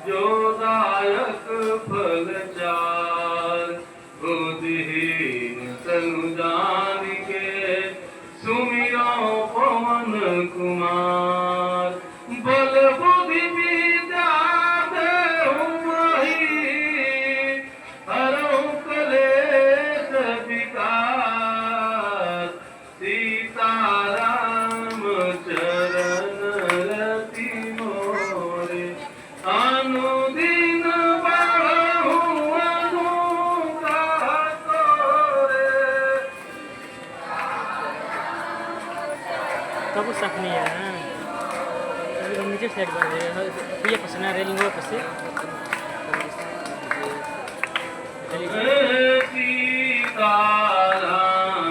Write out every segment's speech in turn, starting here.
जो दायक फल चार। बुद्धिहीन तनु जान के सुमिरो पवन कुमार। बल बुद्धि विद्या देहु महि हरहु कलेश विकार। सीताराम चरण रति मोरे अनुदिन बढ़हु अनुग्रह तोरे। Tapos sakni yan. Medyo side ba? Kuya pa sana railing mo kasi. Sitaram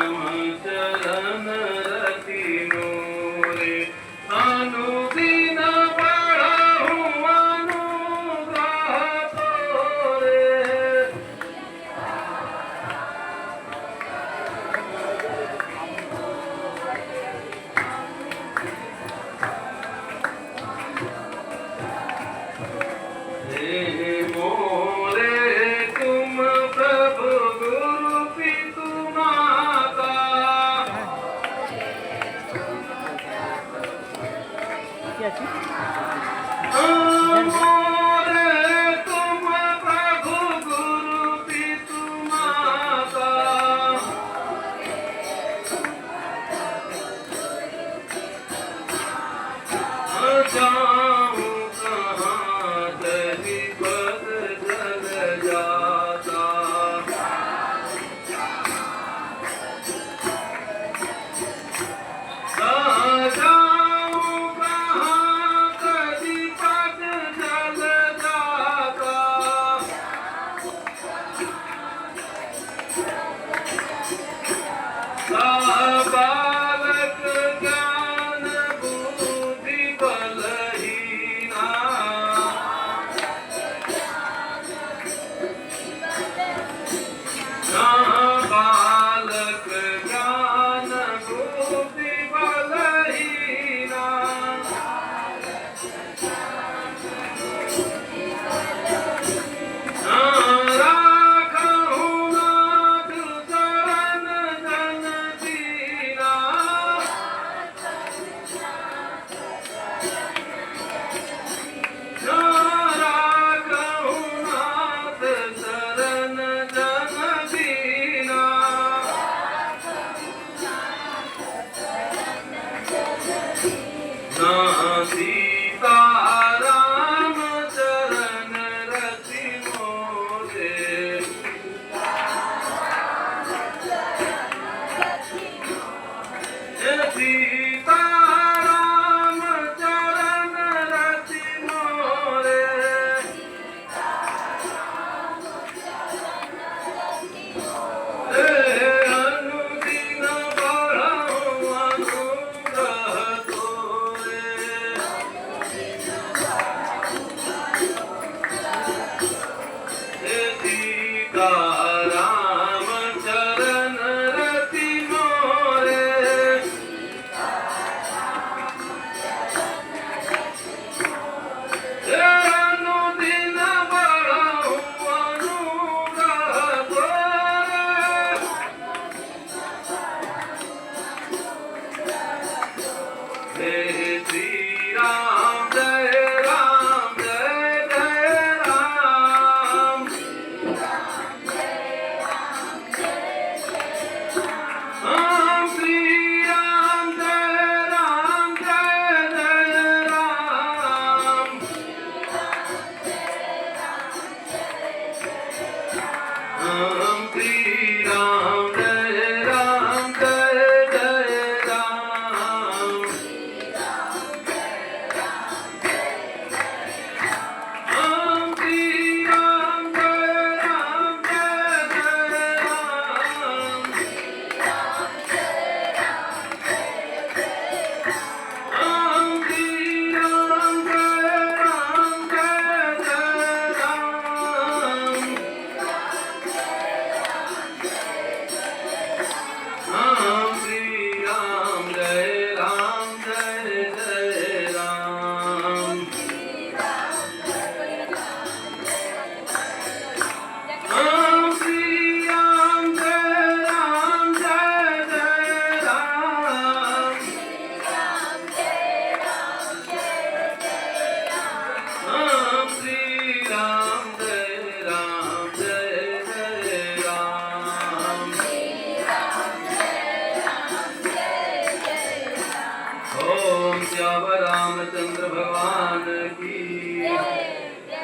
चरण रति मोरे अनुदिन बढ़हु अनुग्रह तोरे। हे मोरे तुम प्रभु गुरु पितु माता। Kaya si? मोरे तुम प्रभु गुरु पितु माता। जाऊं कहाँ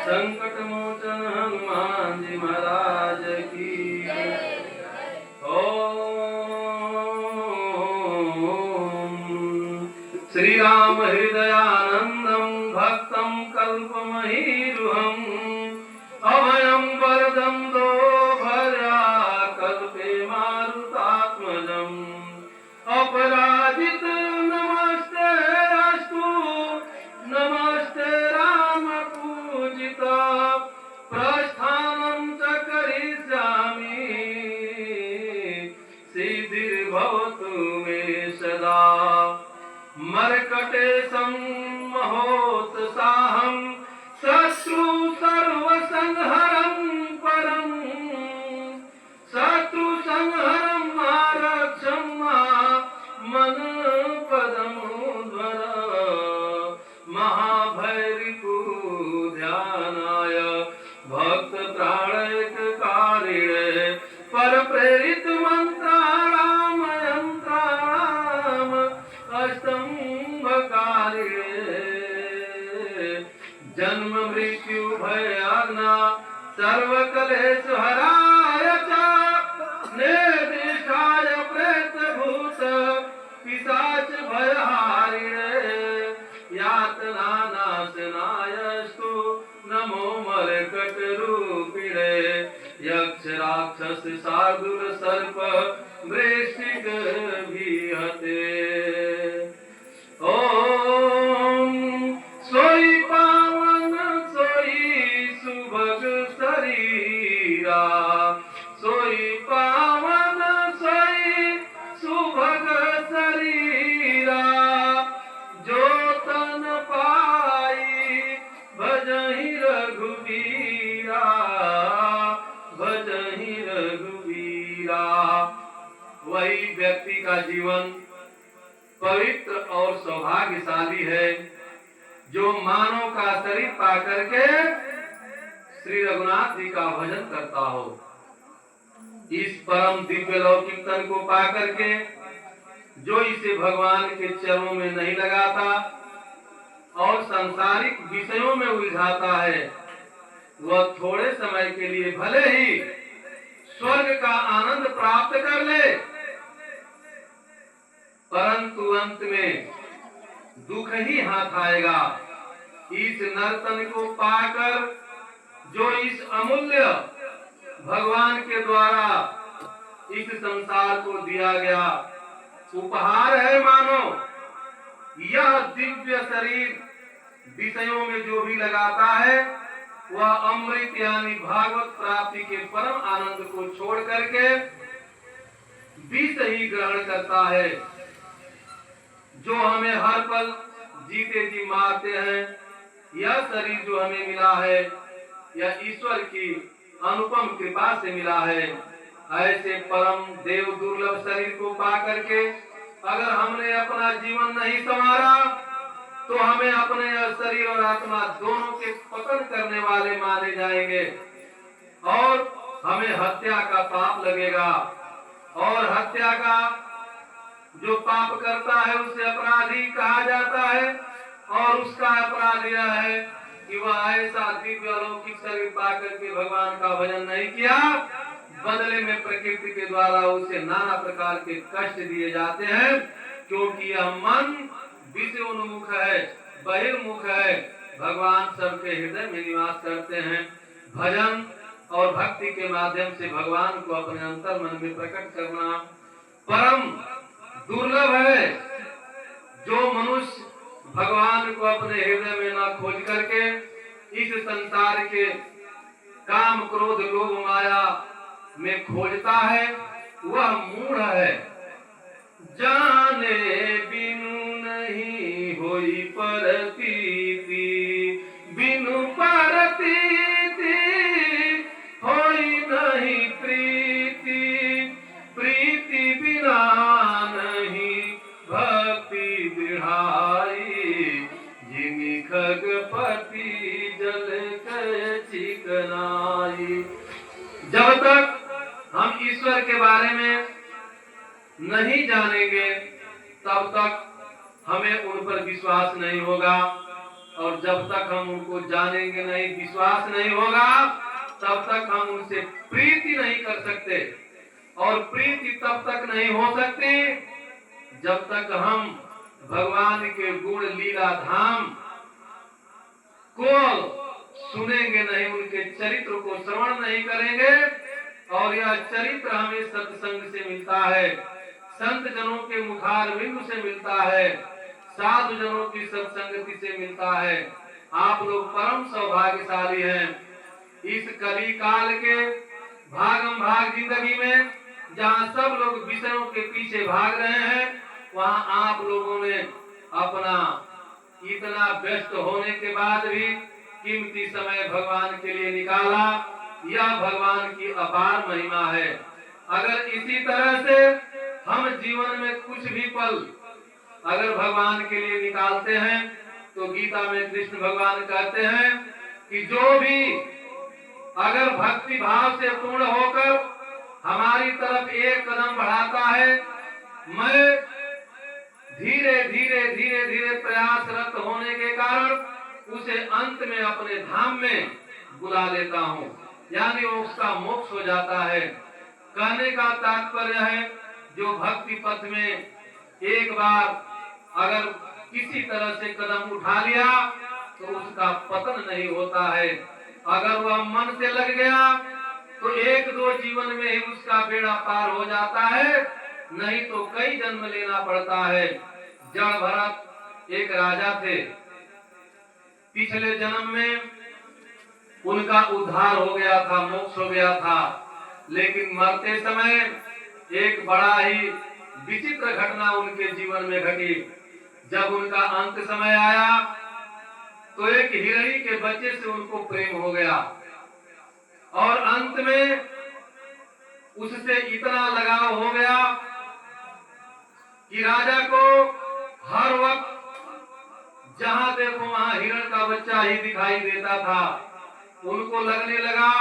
संकट मोचन हनुमान जी महाराज की। ओम श्री राम हृदयानंदम भक्तम कल्पमहीरुहम अभयम वरदम दो भर्या कल्पे मारुतात्मजम अपराजित नमस्ते अस्तु नमस्ते राम पूजिता प्रस्थानं च करिष्यामि सिद्धिर्भवतु मे सदा मर्कटेशं महोत्साहं शत्रु सर्वसंहरं परं शत्रु संहरं आरक्षं मन पदमुद्वर महाभैरिपु ध्यानाय भक्त प्राणैककारिणे पर प्रेरित मंत्राणाम यंत्राणाम अष्टम्भकारिणे जन्म मृत्यु भयाना सर्वकलेश हराय च निर्दिष्टाय प्रेत भूत पिशाच भयहारिणे यातना नाशनायस्तु नमो मर्कटरूपिणे यक्ष राक्षस शार्दूल सर्प वृश्चिक भीहते। ओम सोई पावन सोई सुभग शरीरा सोई पावन सोई सुभग शरीरा जो तन पाई भजहि रघुवीरा भजहि रघुवीरा। वही व्यक्ति का जीवन पवित्र और सौभाग्यशाली है जो मानव का शरीर पा करके श्री रघुनाथ जी का भजन करता हो। इस परम दिव्य लौकिक तन को पा करके जो इसे भगवान के चरणों में नहीं लगाता और सांसारिक विषयों में उलझाता है वह थोड़े समय के लिए भले ही स्वर्ग का आनंद प्राप्त कर ले परंतु अंत में दुख ही हाथ आएगा। इस नर्तन को पाकर जो इस अमूल्य भगवान के द्वारा इस संसार को दिया गया उपहार है मानो यह दिव्य शरीर विषयों में जो भी लगाता है वह अमृत यानी भागवत प्राप्ति के परम आनंद को छोड़ करके विष ही ग्रहण करता है। जो हमें हर पल जीते जी मारते हैं यह शरीर जो हमें मिला है यह ईश्वर की अनुपम कृपा से मिला है। ऐसे परम देव दुर्लभ शरीर को पा करके अगर हमने अपना जीवन नहीं संवारा तो हमें अपने शरीर और आत्मा दोनों के पतन करने वाले माने जाएंगे और हमें हत्या का पाप लगेगा। और हत्या का जो पाप करता है उसे अपराधी कहा जाता है और उसका अपराध यह है कि वह ऐसा दिव्य अलौकिक शरीर पाकर के भगवान का भजन नहीं किया बदले में प्रकृति के द्वारा उसे नाना प्रकार के कष्ट दिए जाते हैं क्योंकि यह मन विषयोन्मुख है बहिर्मुख है। भगवान सबके हृदय में निवास करते हैं। भजन और भक्ति के माध्यम से भगवान को अपने अंतर मन में प्रकट करना परम दुर्लभ है। जो मनुष्य भगवान को अपने हृदय में न खोज करके इस संसार के काम क्रोध लोभ माया में खोजता है वह मूढ़ है। जाने बिनु नहीं होई परतीति बिनु परतीति होई नहीं प्रीति प्रीति बिना नहीं भक्ति बिहाई जिमि खगपति जल चिकनाई। जब तक हम ईश्वर के बारे में नहीं जानेंगे तब तक हमें उन पर विश्वास नहीं होगा। और जब तक हम उनको जानेंगे नहीं, विश्वास नहीं होगा, तब तक हम उनसे प्रीति नहीं कर सकते। और प्रीति तब तक नहीं हो सकती जब तक हम भगवान के गुण लीला धाम को सुनेंगे नहीं, उनके चरित्र को श्रवण नहीं करेंगे। और यह चरित्र हमें सत्संग से मिलता है, संत जनों के मुखार बिंदु से मिलता है, साधु जनों की सत्संगति से मिलता है। आप लोग परम सौभाग्यशाली हैं। इस कली काल के भागम भाग जिंदगी में जहाँ सब लोग विषयों के पीछे भाग रहे हैं, वहाँ आप लोगों ने अपना इतना व्यस्त होने के बाद भी कीमती समय भगवान के लिए निकाला। यह भगवान की अपार महिमा है। अगर इसी तरह से हम जीवन में कुछ भी पल अगर भगवान के लिए निकालते हैं, तो गीता में कृष्ण भगवान कहते हैं कि जो भी अगर भक्ति भाव से पूर्ण होकर हमारी तरफ एक कदम बढ़ाता है, मैं धीरे धीरे धीरे धीरे प्रयासरत होने के कारण उसे अंत में अपने धाम में बुला लेता हूँ, यानी उसका मोक्ष हो जाता है। कहने का तात्पर्य है, जो भक्ति पथ में एक बार अगर किसी तरह से कदम उठा लिया तो उसका पतन नहीं होता है। अगर वह मन से लग गया तो एक दो जीवन में ही उसका बेड़ा पार हो जाता है, नहीं तो कई जन्म लेना पड़ता है। जड़ भरत एक राजा थे, पिछले जन्म में उनका उद्धार हो गया था, मोक्ष हो गया था, लेकिन मरते समय एक बड़ा ही विचित्र घटना उनके जीवन में घटी। जब उनका अंत समय आया तो एक हिरणी के बच्चे से उनको प्रेम हो गया और अंत में उससे इतना लगाव हो गया कि राजा को हर वक्त जहां देखो वहां हिरण का बच्चा ही दिखाई देता था। उनको लगने लगा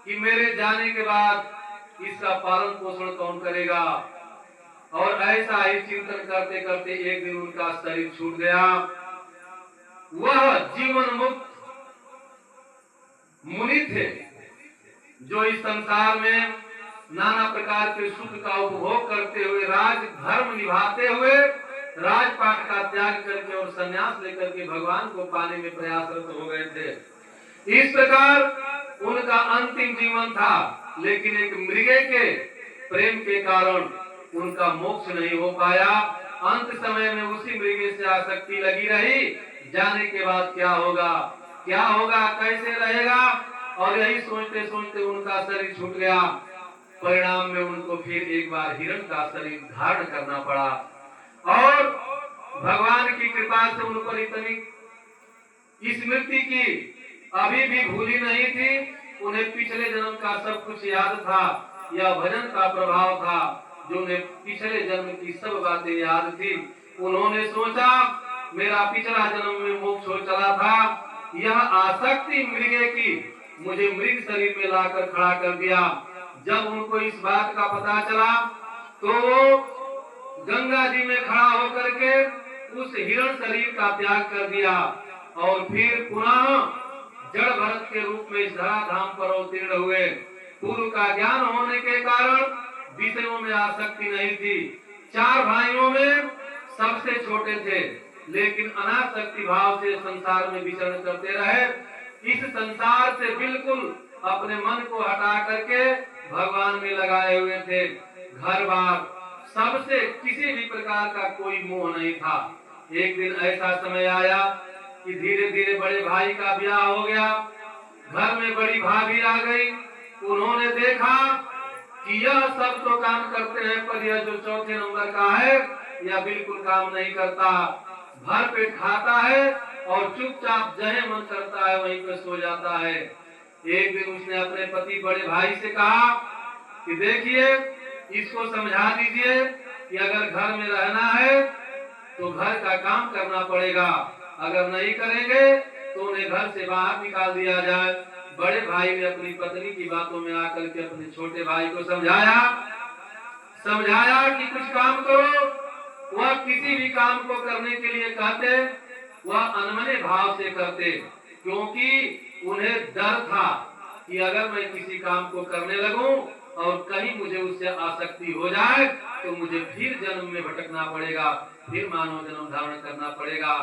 कि मेरे जाने के बाद इसका पालन पोषण कौन करेगा। और ऐसा ही चिंतन करते करते एक दिन उनका शरीर छूट गया। वह जीवन मुक्त मुनि थे, जो इस संसार में नाना प्रकार के सुख का उपभोग करते हुए, राज धर्म निभाते हुए, राजपाट का त्याग करके और संन्यास लेकर के भगवान को पाने में प्रयासरत हो गए थे। इस प्रकार उनका अंतिम जीवन था, लेकिन एक मृगे के प्रेम के कारण उनका मोक्ष नहीं हो पाया। अंत समय में उसी मृगे से आसक्ति लगी रही। जाने के बाद क्या होगा, क्या होगा, कैसे रहेगा, और यही सोचते सोचते उनका शरीर छूट गया। परिणाम में उनको फिर एक बार हिरण का शरीर धारण करना पड़ा। और भगवान की कृपा से उन पर इतनी स्मृति की अभी भी भूली नहीं थी। उन्हें पिछले जन्म का सब कुछ याद था। यह भजन का प्रभाव था, जो उन्हें पिछले जन्म की सब बातें याद थी। उन्होंने सोचा मेरा पिछला जन्म में मोक्ष हो चला था, यह आसक्ति मृगे की मुझे मृग शरीर में लाकर खड़ा कर दिया। जब उनको इस बात का पता चला तो वो गंगा जी में खड़ा होकर के उस हिरण शरीर का त्याग कर दिया और फिर पुनः जड़ भरत के रूप में इस धराधाम पर अवतीर्ण हुए। पूर्व का ज्ञान होने के कारण विषयों में आसक्ति नहीं थी। 4 भाइयों में सबसे छोटे थे, लेकिन अनासक्ति भाव से संसार में विचरण करते रहे। इस संसार से बिल्कुल अपने मन को हटा करके भगवान में लगाए हुए थे। घर बार सबसे किसी भी प्रकार का कोई मोह नहीं था। एक दिन ऐसा समय आया कि धीरे धीरे बड़े भाई का ब्याह हो गया। घर में बड़ी भाभी आ गई। उन्होंने देखा कि यह सब तो काम करते हैं, पर यह जो चौथे नंबर का है यह बिल्कुल काम नहीं करता। भर पेट खाता है और चुपचाप जहे मन करता है वहीं पर सो जाता है। एक दिन उसने अपने पति बड़े भाई से कहा कि देखिए, इसको समझा दीजिए कि अगर घर में रहना है तो घर का काम करना पड़ेगा, अगर नहीं करेंगे तो उन्हें घर से बाहर निकाल दिया जाए। बड़े भाई ने अपनी पत्नी की बातों में आकर के अपने छोटे भाई को समझाया कि कुछ काम करो। वह किसी भी काम को करने के लिए कहते वह अनमने भाव से करते, क्योंकि उन्हें डर था कि अगर मैं किसी काम को करने लगूं और कहीं मुझे उससे आसक्ति हो जाए तो मुझे फिर जन्म में भटकना पड़ेगा, फिर मानव जन्म धारण करना पड़ेगा।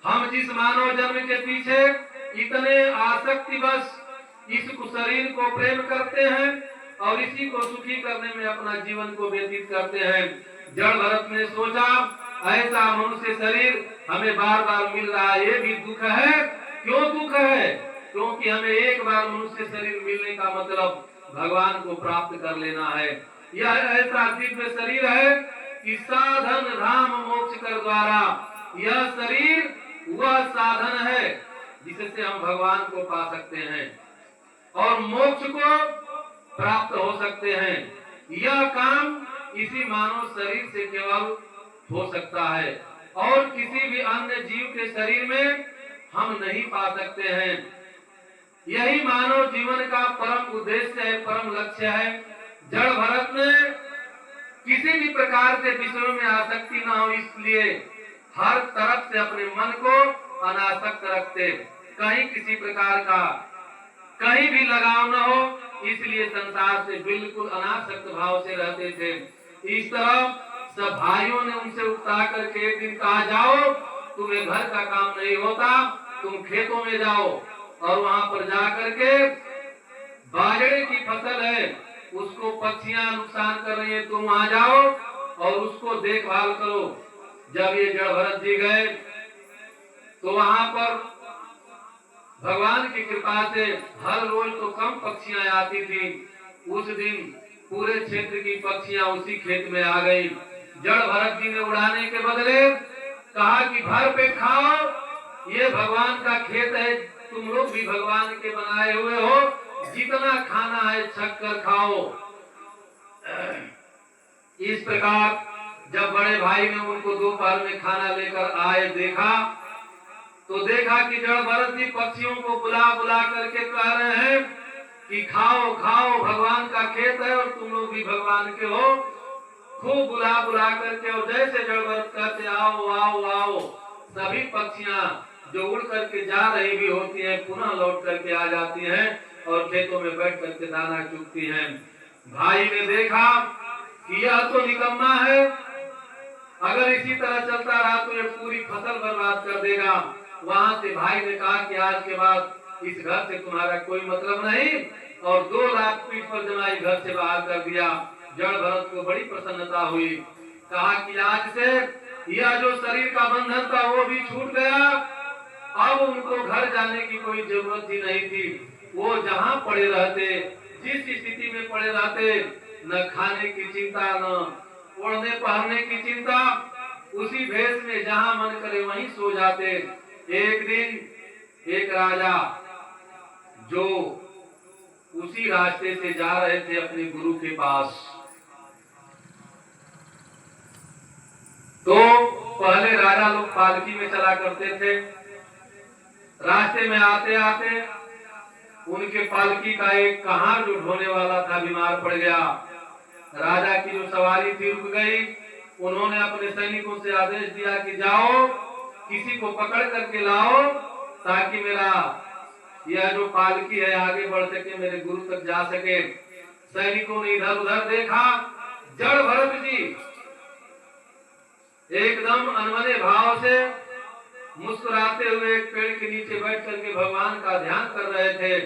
हम जिस मानव जन्म के पीछे इतने आसक्ति बस इस शरीर को प्रेम करते हैं और इसी को सुखी करने में अपना जीवन को व्यतीत करते हैं। जड़ भरत ने सोचा ऐसा मनुष्य शरीर हमें बार बार मिल रहा है, ये भी दुख है। क्यों दुख है? क्योंकि हमें एक बार मनुष्य शरीर मिलने का मतलब भगवान को प्राप्त कर लेना है। यह ऐसा दिव्य शरीर है कि साधन धाम मोक्ष कर द्वारा, यह शरीर वह साधन है जिससे हम भगवान को पा सकते हैं और मोक्ष को प्राप्त हो सकते हैं। यह काम इसी मानव शरीर से केवल हो सकता है और किसी भी अन्य जीव के शरीर में हम नहीं पा सकते हैं। यही मानव जीवन का परम उद्देश्य है, परम लक्ष्य है। जड़ भरत ने किसी भी प्रकार से विषयों में आसक्ति न हो, इसलिए हर तरफ से अपने मन को अनासक्त रखते, कहीं किसी प्रकार का कहीं भी लगाव न हो, इसलिए संसार से बिल्कुल अनासक्त भाव से रहते थे। इस तरह सब भाइयों ने उनसे उकता करके एक दिन कहा, जाओ तुम्हें घर का काम नहीं होता, तुम खेतों में जाओ और वहां पर जा करके बाजरे की फसल है उसको पक्षियां नुकसान कर रही है, तुम वहां जाओ और उसको देखभाल करो। जब ये जड़ भरत जी गए तो वहां पर भगवान की कृपा से हर रोज तो कम पक्षियां आती थी, उस दिन पूरे क्षेत्र की पक्षियां उसी खेत में आ गई। जड़ भरत जी ने उड़ाने के बदले कहा कि भर पेट खाओ, ये भगवान का खेत है, तुम लोग भी भगवान के बनाए हुए हो, जितना खाना है छक कर खाओ। इस प्रकार जब बड़े भाई ने उनको दोपहर में खाना लेकर आए तो देखा कि जड़ भरत जी पक्षियों को बुला बुला करके कह रहे हैं कि खाओ खाओ, भगवान का खेत है और तुम लोग भी भगवान के हो। खूब बुला बुला करके, और जैसे जड़ भरत कहते आओ आओ आओ, सभी पक्षियां जो उड़ करके जा रही भी होती हैं पुनः लौट करके आ जाती हैं और खेतों में बैठ करके दाना चुगती हैं। भाई ने देखा कि यह तो निकम्मा है, अगर इसी तरह चलता रहा तो ये पूरी फसल बर्बाद कर देगा। वहां से भाई ने कहा कि आज के बाद इस घर से तुम्हारा कोई मतलब नहीं, और 2 लाख पीठ पर जमाई घर से बाहर कर दिया। जड़ भरत को बड़ी प्रसन्नता हुई, कहा कि आज से यह जो शरीर का बंधन था वो भी छूट गया, अब उनको घर जाने की कोई जरूरत ही नहीं थी। वो जहाँ पड़े रहते, जिस स्थिति में पड़े रहते, न खाने की चिंता, न ओढ़ने पहनने की चिंता, उसी भेष में जहाँ मन करे वहीं सो जाते। एक दिन एक राजा जो उसी रास्ते से जा रहे थे अपने गुरु के पास, तो पहले राजा लोग पालकी में चला करते थे। रास्ते में आते आते उनके पालकी का एक कहार जो ढोने वाला था बीमार पड़ गया। राजा की जो सवारी थी रुक गई। उन्होंने अपने सैनिकों से आदेश दिया कि जाओ किसी को पकड़ करके लाओ ताकि मेरा यह जो पालकी है आगे बढ़ सके, मेरे गुरु तक जा सके। सैनिकों ने इधर उधर देखा, जड़ भरत जी एकदम अनमने भाव से मुस्कुराते हुए एक पेड़ के नीचे बैठ करके भगवान का ध्यान कर रहे थे।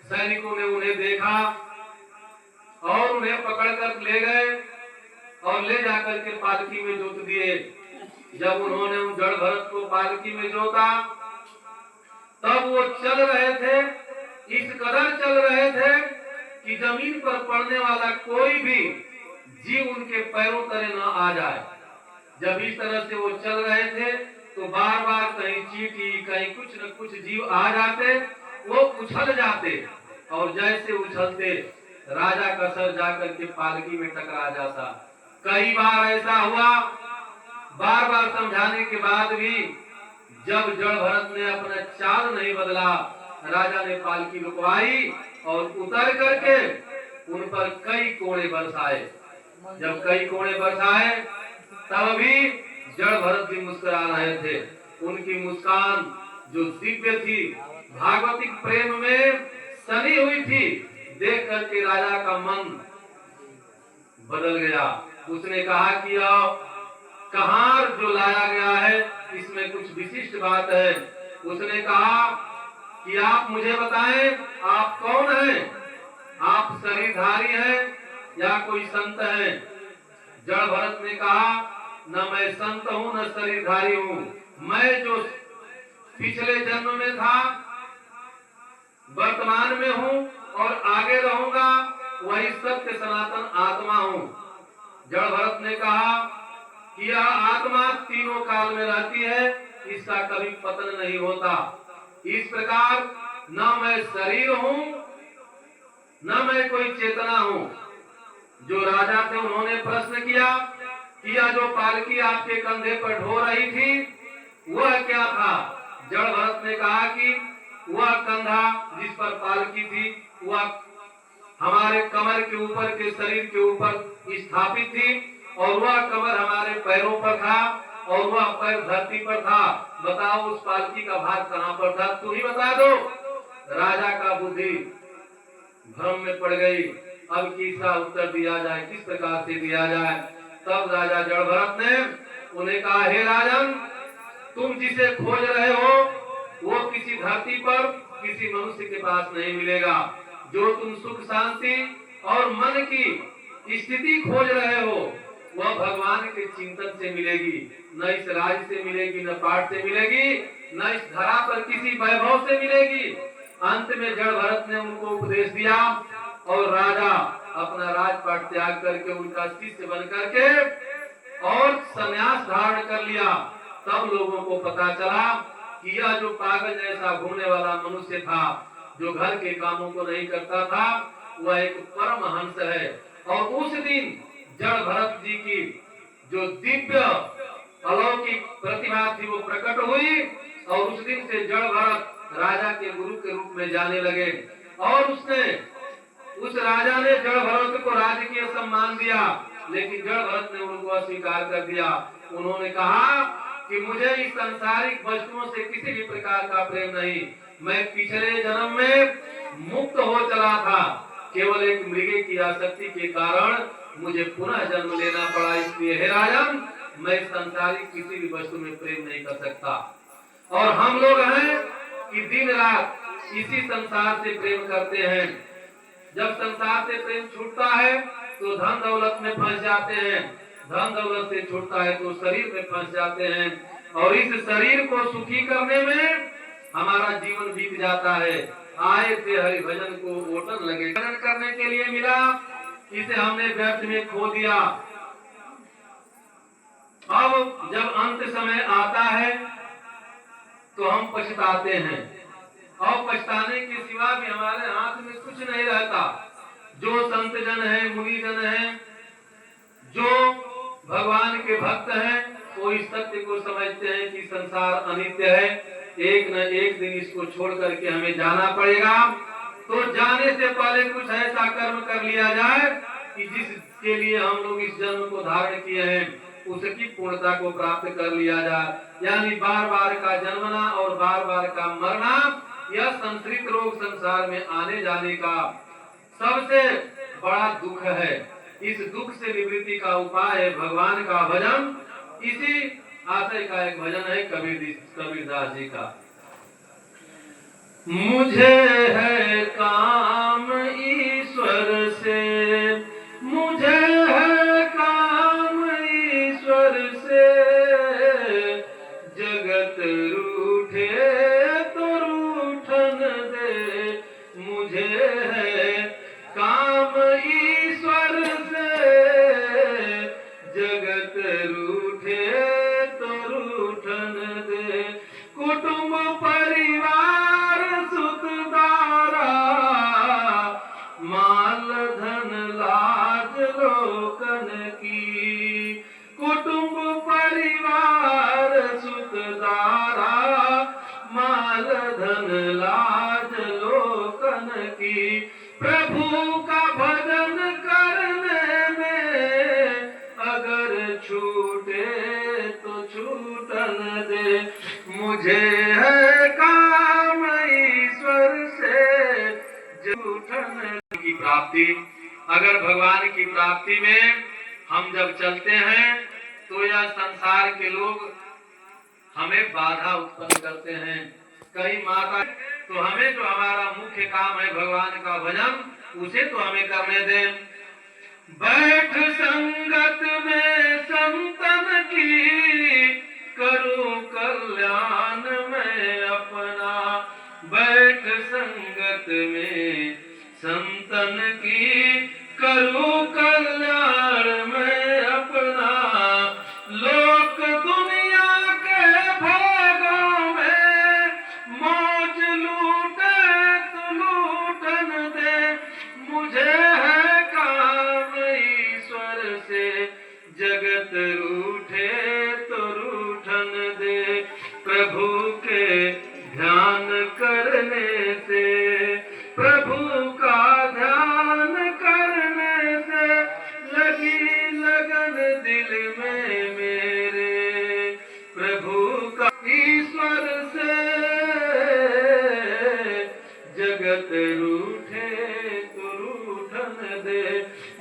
सैनिकों ने उन्हें देखा और उन्हें पकड़कर ले गए और ले जाकर के पालकी में जोत दिए। जब उन्होंने उन जड़ भरत को पालकी में जोता तब वो चल रहे थे, इस कदर चल रहे थे कि जमीन पर पड़ने वाला कोई भी जीव उनके पैरों तले न आ जाए। जब इस तरह से वो चल रहे थे तो बार बार कहीं चींटी, कहीं कुछ न कुछ जीव आ जाते, वो उछल जाते और जैसे उछलते राजा का सर जाकर के पालकी में टकरा जाता। कई बार ऐसा हुआ, बार बार समझाने के बाद भी जब जड़ भरत ने अपना चाल नहीं बदला, राजा ने पालकी रुकवाई और उतर करके उन पर कई कोड़े बरसाए। जब कई कोड़े बरसाए तब भी जड़ भरत भी मुस्कुरा रहे थे। उनकी मुस्कान जो दिव्य थी, भागवतिक प्रेम में सनी हुई थी, देख करके राजा का मन बदल गया। उसने कहा कि कहार जो लाया गया है इसमें कुछ विशिष्ट बात है। उसने कहा कि आप मुझे बताएं, आप कौन हैं? आप शरीरधारी हैं या कोई संत हैं? जड़ भरत ने कहा, न मैं संत हूँ न शरीरधारी हूँ, मैं जो पिछले जन्म में था, वर्तमान में हूँ और आगे रहूंगा, वही सत्य सनातन आत्मा हूँ। जड़ भरत ने कहा कि यह आत्मा तीनों काल में रहती है, इसका कभी पतन नहीं होता। इस प्रकार न मैं शरीर हूँ न मैं कोई चेतना हूँ। जो राजा थे उन्होंने प्रश्न किया कि यह जो पालकी आपके कंधे पर ढो रही थी वह क्या था? जड़ भरत ने कहा कि वह कंधा जिस पर पालकी थी वह हमारे कमर के ऊपर के शरीर के ऊपर स्थापित थी और वह कमर हमारे पैरों पर था और वह पैर धरती पर था। बताओ उस पालकी का भार कहाँ पर था? तू ही बता दो। राजा का बुद्धि भ्रम में पड़ गई। अब किसका उत्तर दिया जाए, किस प्रकार से दिया जाए? तब राजा जड़ भरत ने उन्हें कहा, हे राजन, तुम जिसे खोज रहे हो वो किसी धरती पर किसी मनुष्य के पास नहीं मिलेगा। जो तुम सुख शांति और मन की स्थिति खोज रहे हो वह भगवान के चिंतन से मिलेगी, न इस राज से मिलेगी, न पाठ से मिलेगी, न इस धरा पर किसी वैभव से मिलेगी। अंत में जड़ भरत ने उनको उपदेश दिया और राजा अपना राजपाट त्याग करके उनका शिष्य बन करके और संन्यास धारण कर लिया। तब लोगों को पता चला कि यह जो पागल जैसा घूमने वाला मनुष्य था, जो घर के कामों को नहीं करता था, वह एक परमहंस है। और उस दिन जड़ भरत जी की जो दिव्य अलौकिक प्रतिभा थी वो प्रकट हुई और उस दिन से जड़ भरत राजा के गुरु के रूप में जाने लगे। और उस राजा ने जड़ भरत को राजकीय सम्मान दिया, लेकिन जड़ भरत ने उनको अस्वीकार कर दिया। उन्होंने कहा कि मुझे इस सांसारिक वस्तुओं से किसी भी प्रकार का प्रेम नहीं, मैं पिछले जन्म में मुक्त हो चला था, केवल एक मृगे की आसक्ति के कारण मुझे पुनः जन्म लेना पड़ा। इसलिए हे राजन, मैं संसारिक किसी भी वस्तु में प्रेम नहीं कर सकता। और हम लोग हैं कि दिन रात इसी संसार से प्रेम करते हैं। जब संसार से प्रेम छूटता है तो धन दौलत में फंस जाते हैं, धन दौलत से छूटता है तो शरीर में फंस जाते हैं और इस शरीर को सुखी करने में हमारा जीवन बीत जाता है। आए थे हरि भजन को ओटन लगे, भजन करने के लिए मिला, इसे हमने व्यर्थ में खो दिया। अब जब अंत समय आता है तो हम पछताते हैं और पछताने के सिवा भी हमारे हाथ में कुछ नहीं रहता। जो संत जन है, मुनि जन है, जो भगवान के भक्त हैं, वो इस सत्य को समझते हैं कि संसार अनित्य है, एक न एक दिन इसको छोड़ करके हमें जाना पड़ेगा। तो जाने से पहले कुछ ऐसा कर्म कर लिया जाए कि जिसके लिए हम लोग इस जन्म को धारण किए हैं उसकी पूर्णता को प्राप्त कर लिया जाए। यानी बार बार का जन्मना और बार बार का मरना, यह संस्कृत रोग संसार में आने जाने का सबसे बड़ा दुख है। इस दुख से निवृत्ति का उपाय है भगवान का भजन। इसी आशय का एक भजन है कबीरदास जी का। मुझे है काम ईश्वर से, मुझे है काम ईश्वर से, जगत रूठे तो रूठन दे। मुझे है काम ईश्वर से, जगत रूठे तो रूठन दे। कुटुंब परिवार सुखदारा, माल धन लाज लोकन की। कुटुंब परिवार सुखदारा, माल धन लाज लोकन की। प्रभु का भजन करने में अगर छूटे तो छूटन दे। की प्राप्ति, अगर भगवान की प्राप्ति में हम जब चलते हैं तो यह संसार के लोग हमें बाधा उत्पन्न करते हैं। कई माता तो हमें जो हमारा मुख्य काम है भगवान का भजन, उसे तो हमें करने दें। बैठ संगत में संतन की, करूं कल्याण में अपना। बैठ संगत में संतन की, करूं कल्याण में अपना। लोक दुनिया के भोगों में मौज लूटे तो लूटन दे। मुझे है काम ईश्वर से, जगत रूठे तो रूठन दे। प्रभु के ध्यान करने से, प्रभु का ध्यान करने से, लगी लगन दिल में मेरे। प्रभु का ईश्वर से, जगत रूठे तो रूठन दे।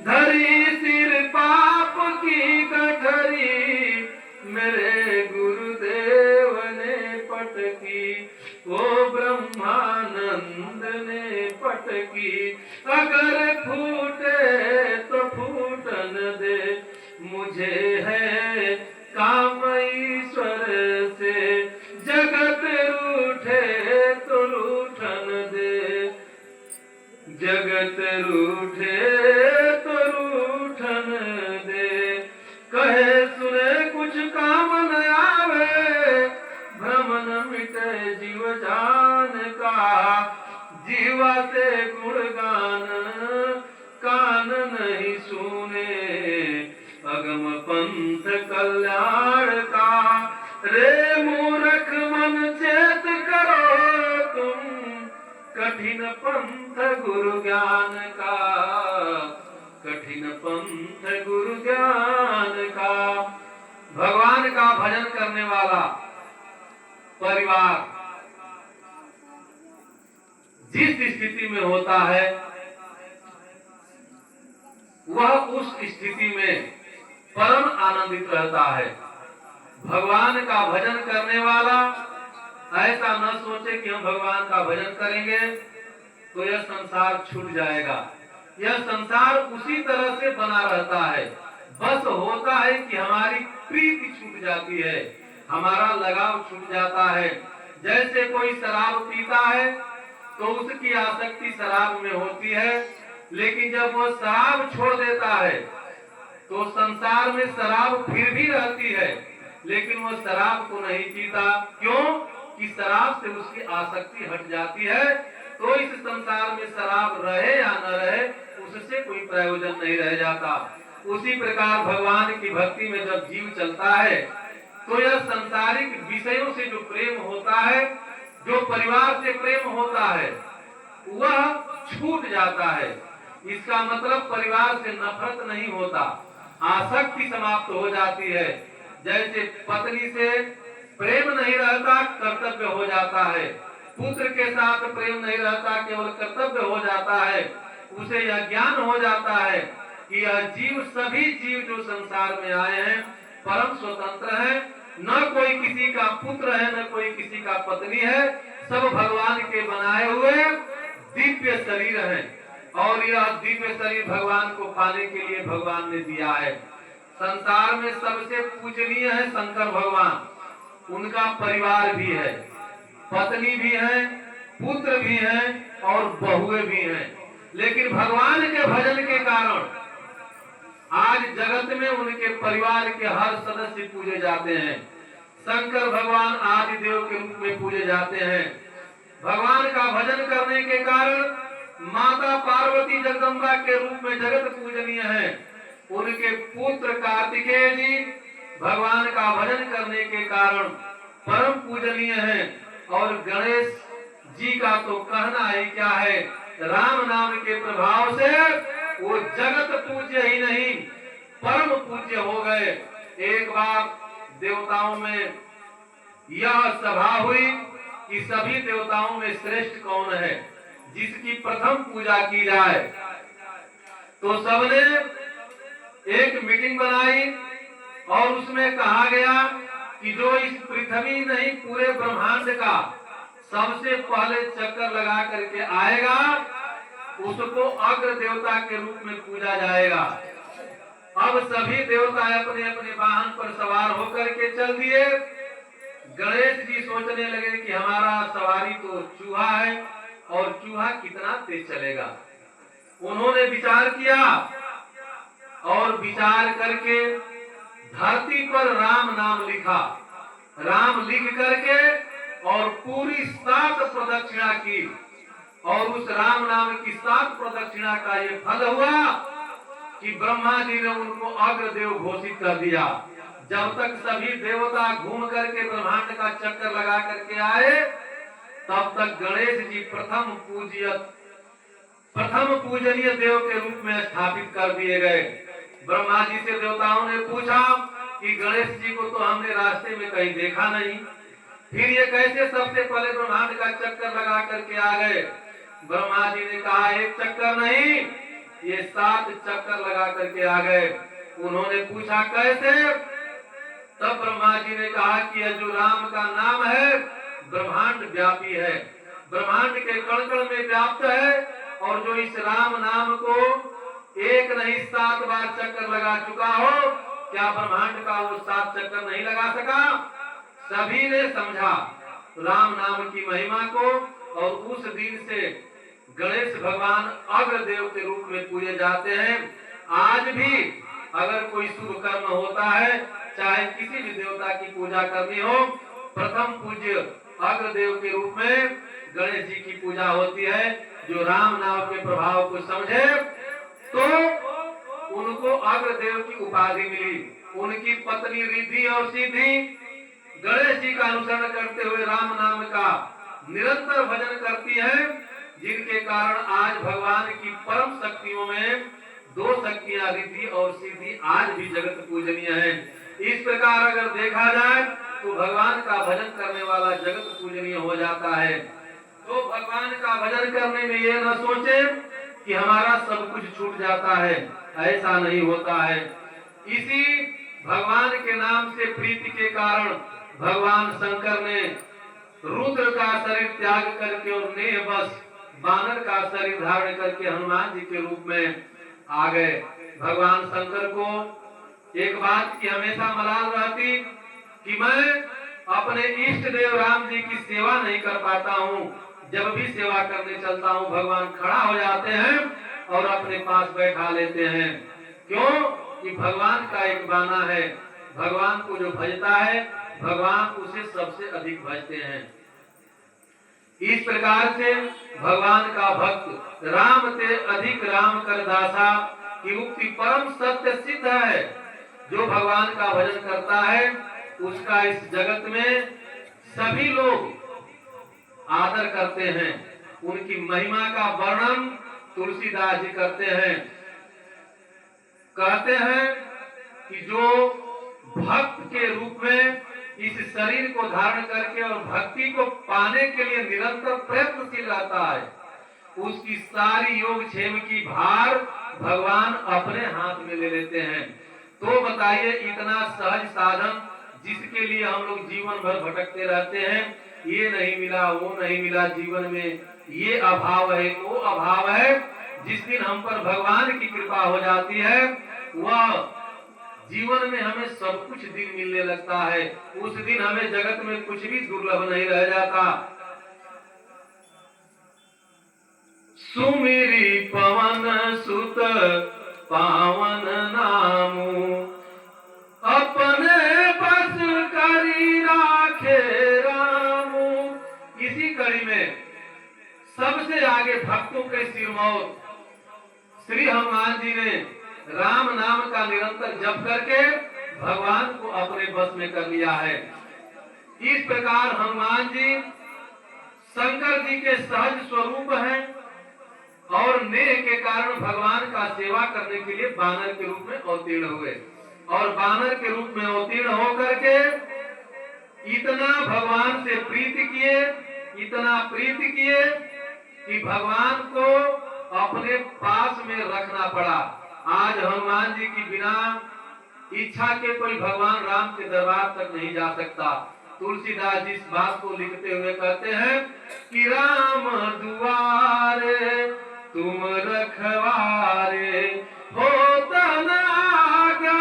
धरी सिर पाप की गठरी, मेरे गुरुदेव ने पटकी। ओ ब्रह्मानंद ने पटकी। अगर फूटे तो फूटन दे। मुझे है काम ईश्वर से, जगत रूठे तो रूठन दे। जगत रूठे तो रूठन दे। कहे सुने कुछ काम न आवे, भ्रम न मिटे जीव जान का। जीवा से गुणगान कान नहीं सुने, अगम पंथ कल्याण का। रे मूर्ख मन चेत करो तुम, कठिन पंथ गुरु ज्ञान का। कठिन पंथ गुरु ज्ञान का। भगवान का भजन करने वाला परिवार जिस स्थिति में होता है, वह उस स्थिति में परम आनंदित रहता है। भगवान का भजन करने वाला ऐसा न सोचे कि हम भगवान का भजन करेंगे तो यह संसार छूट जाएगा। यह संसार उसी तरह से बना रहता है। बस होता है कि हमारी प्रीति छूट जाती है, हमारा लगाव छूट जाता है। जैसे कोई शराब पीता है तो उसकी आसक्ति शराब में होती है, लेकिन जब वह शराब छोड़ देता है तो संसार में शराब फिर भी रहती है, लेकिन वह शराब को नहीं पीता। क्यों? कि शराब से उसकी आसक्ति हट जाती है। तो इस संसार में शराब रहे या न रहे, उससे कोई प्रयोजन नहीं रह जाता। उसी प्रकार भगवान की भक्ति में जब जीव चलता है तो यह संसारिक विषयों से जो प्रेम होता है, जो परिवार से प्रेम होता है, वह छूट जाता है। इसका मतलब परिवार से नफरत नहीं होता, आसक्ति समाप्त हो जाती है। जैसे पत्नी से प्रेम नहीं रहता, कर्तव्य हो जाता है। पुत्र के साथ प्रेम नहीं रहता, केवल कर्तव्य हो जाता है। उसे यह ज्ञान हो जाता है कि यह जीव, सभी जीव जो संसार में आए हैं, परम स्वतंत्र है। न कोई किसी का पुत्र है, न कोई किसी का पत्नी है। सब भगवान के बनाए हुए दिव्य शरीर हैं और यह दिव्य शरीर भगवान को पाने के लिए भगवान ने दिया है। संसार में सबसे पूजनीय है शंकर भगवान। उनका परिवार भी है, पत्नी भी है, पुत्र भी है और बहुएं भी हैं। लेकिन भगवान के भजन के कारण आज जगत में उनके परिवार के हर सदस्य पूजे जाते हैं। शंकर भगवान आदि देव के रूप में पूजे जाते हैं। भगवान का भजन करने के कारण माता पार्वती जगदम्बा के रूप में जगत पूजनीय है। उनके पुत्र कार्तिकेय जी भगवान का भजन करने के कारण परम पूजनीय है। और गणेश जी का तो कहना ही क्या है, राम नाम के प्रभाव से वो जगत पूज्य ही नहीं, परम पूज्य हो गए। एक बार देवताओं में यह सभा हुई कि सभी देवताओं में श्रेष्ठ कौन है। जिसकी प्रथम पूजा की जाए। तो सबने एक मीटिंग बनाई और उसमें कहा गया कि जो इस पृथ्वी नहीं पूरे ब्रह्मांड का सबसे पहले चक्कर लगा करके आएगा उसको अग्र देवता के रूप में पूजा जाएगा। अब सभी देवता अपने अपने वाहन पर सवार होकर के चल दिए। गणेश जी सोचने लगे कि हमारा सवारी तो चूहा है और चूहा कितना तेज चलेगा। उन्होंने विचार किया और विचार करके धरती पर राम नाम लिखा। राम लिख करके और पूरी 7 प्रदक्षिणा की और उस राम नाम की 7 प्रदक्षिणा का ये फल हुआ कि ब्रह्मा जी ने उनको अग्रदेव घोषित कर दिया। जब तक सभी देवता घूम करके ब्रह्मांड का चक्कर लगा करके आए तब तक गणेश जी प्रथम पूजनीय देव के रूप में स्थापित कर दिए गए। ब्रह्मा जी से देवताओं ने पूछा कि गणेश जी को तो हमने रास्ते में कहीं देखा नहीं, फिर ये कैसे सबसे पहले ब्रह्मांड का चक्कर लगा करके आ गए। ब्रह्मा जी ने कहा एक चक्कर नहीं, ये 7 चक्कर लगा करके आ गए। उन्होंने पूछा कैसे? तब ब्रह्मा जी ने कहा कि यह जो राम का नाम है ब्रह्मांड व्यापी है, ब्रह्मांड के कण कण में व्याप्त है और जो इस राम नाम को एक नहीं 7 बार चक्कर लगा चुका हो, क्या ब्रह्मांड का वो 7 चक्कर नहीं लगा सका? सभी ने समझा राम नाम की महिमा को और उस दिन से गणेश भगवान अग्रदेव के रूप में पूजे जाते हैं। आज भी अगर कोई शुभ कर्म होता है, चाहे किसी भी देवता की पूजा करनी हो, प्रथम पूज्य अग्रदेव के रूप में गणेश जी की पूजा होती है। जो राम नाम के प्रभाव को समझे तो उनको अग्रदेव की उपाधि मिली। उनकी पत्नी रिद्धि और सिद्धि गणेश जी का अनुसरण करते हुए राम नाम का निरंतर भजन करती है, जिनके कारण आज भगवान की परम शक्तियों में 2 शक्तियां रिद्धि और सिद्धि आज भी जगत पूजनीय है। इस प्रकार अगर देखा जाए तो भगवान का भजन करने वाला जगत पूजनीय हो जाता है। तो भगवान का भजन करने में ये न सोचे कि हमारा सब कुछ छूट जाता है, ऐसा नहीं होता है। इसी भगवान के नाम से प्रीति के कारण भगवान शंकर ने रुद्र का शरीर त्याग करके और नेह बस बानर का शरीर धारण करके हनुमान जी के रूप में आ गए। भगवान शंकर को एक बात की हमेशा मलाल रहती कि मैं अपने इष्ट देव राम जी की सेवा नहीं कर पाता हूँ। जब भी सेवा करने चलता हूँ भगवान खड़ा हो जाते हैं और अपने पास बैठा लेते हैं। क्यों? कि भगवान का एक बाना है, भगवान को जो भजता है भगवान उसे सबसे अधिक भजते हैं। इस प्रकार से भगवान का भक्त राम ते अधिक राम कर दासा की उक्ति परम सत्य सिद्ध है। जो भगवान का भजन करता है उसका इस जगत में सभी लोग आदर करते हैं। उनकी महिमा का वर्णन तुलसीदास जी करते हैं, कहते हैं कि जो भक्त के रूप में इस शरीर को धारण करके और भक्ति को पाने के लिए निरंतर प्रयत्नशील रहता है, उसकी सारी योग क्षेम की भार भगवान अपने हाथ में ले लेते हैं। तो बताइए इतना सहज साधन जिसके लिए हम लोग जीवन भर भटकते रहते हैं, ये नहीं मिला वो नहीं मिला, जीवन में ये अभाव है वो अभाव है। जिस दिन हम पर भगवान की कृपा हो जाती है वह जीवन में हमें सब कुछ दिन मिलने लगता है। उस दिन हमें जगत में कुछ भी दुर्लभ नहीं रह जाता। सुमिरी पवन सुत पावन नामू अपने बस करी राखे रामू। इसी कड़ी में सबसे आगे भक्तों के सिरमौर श्री हनुमान जी ने राम नाम का निरंतर जप करके भगवान को अपने बस में कर लिया है। इस प्रकार हनुमान जी शंकर जी के सहज स्वरूप हैं और नेह के कारण भगवान का सेवा करने के लिए बानर के रूप में अवतीर्ण हुए और बानर के रूप में अवतीर्ण होकर के इतना भगवान से प्रीति किए, इतना प्रीति किए कि भगवान को अपने पास में रखना पड़ा। आज हनुमान जी की बिना इच्छा के कोई भगवान राम के दरबार तक नहीं जा सकता। तुलसीदास जिस बात को लिखते हुए कहते हैं कि राम दुआरे तुम रखवारे हो आज्ञा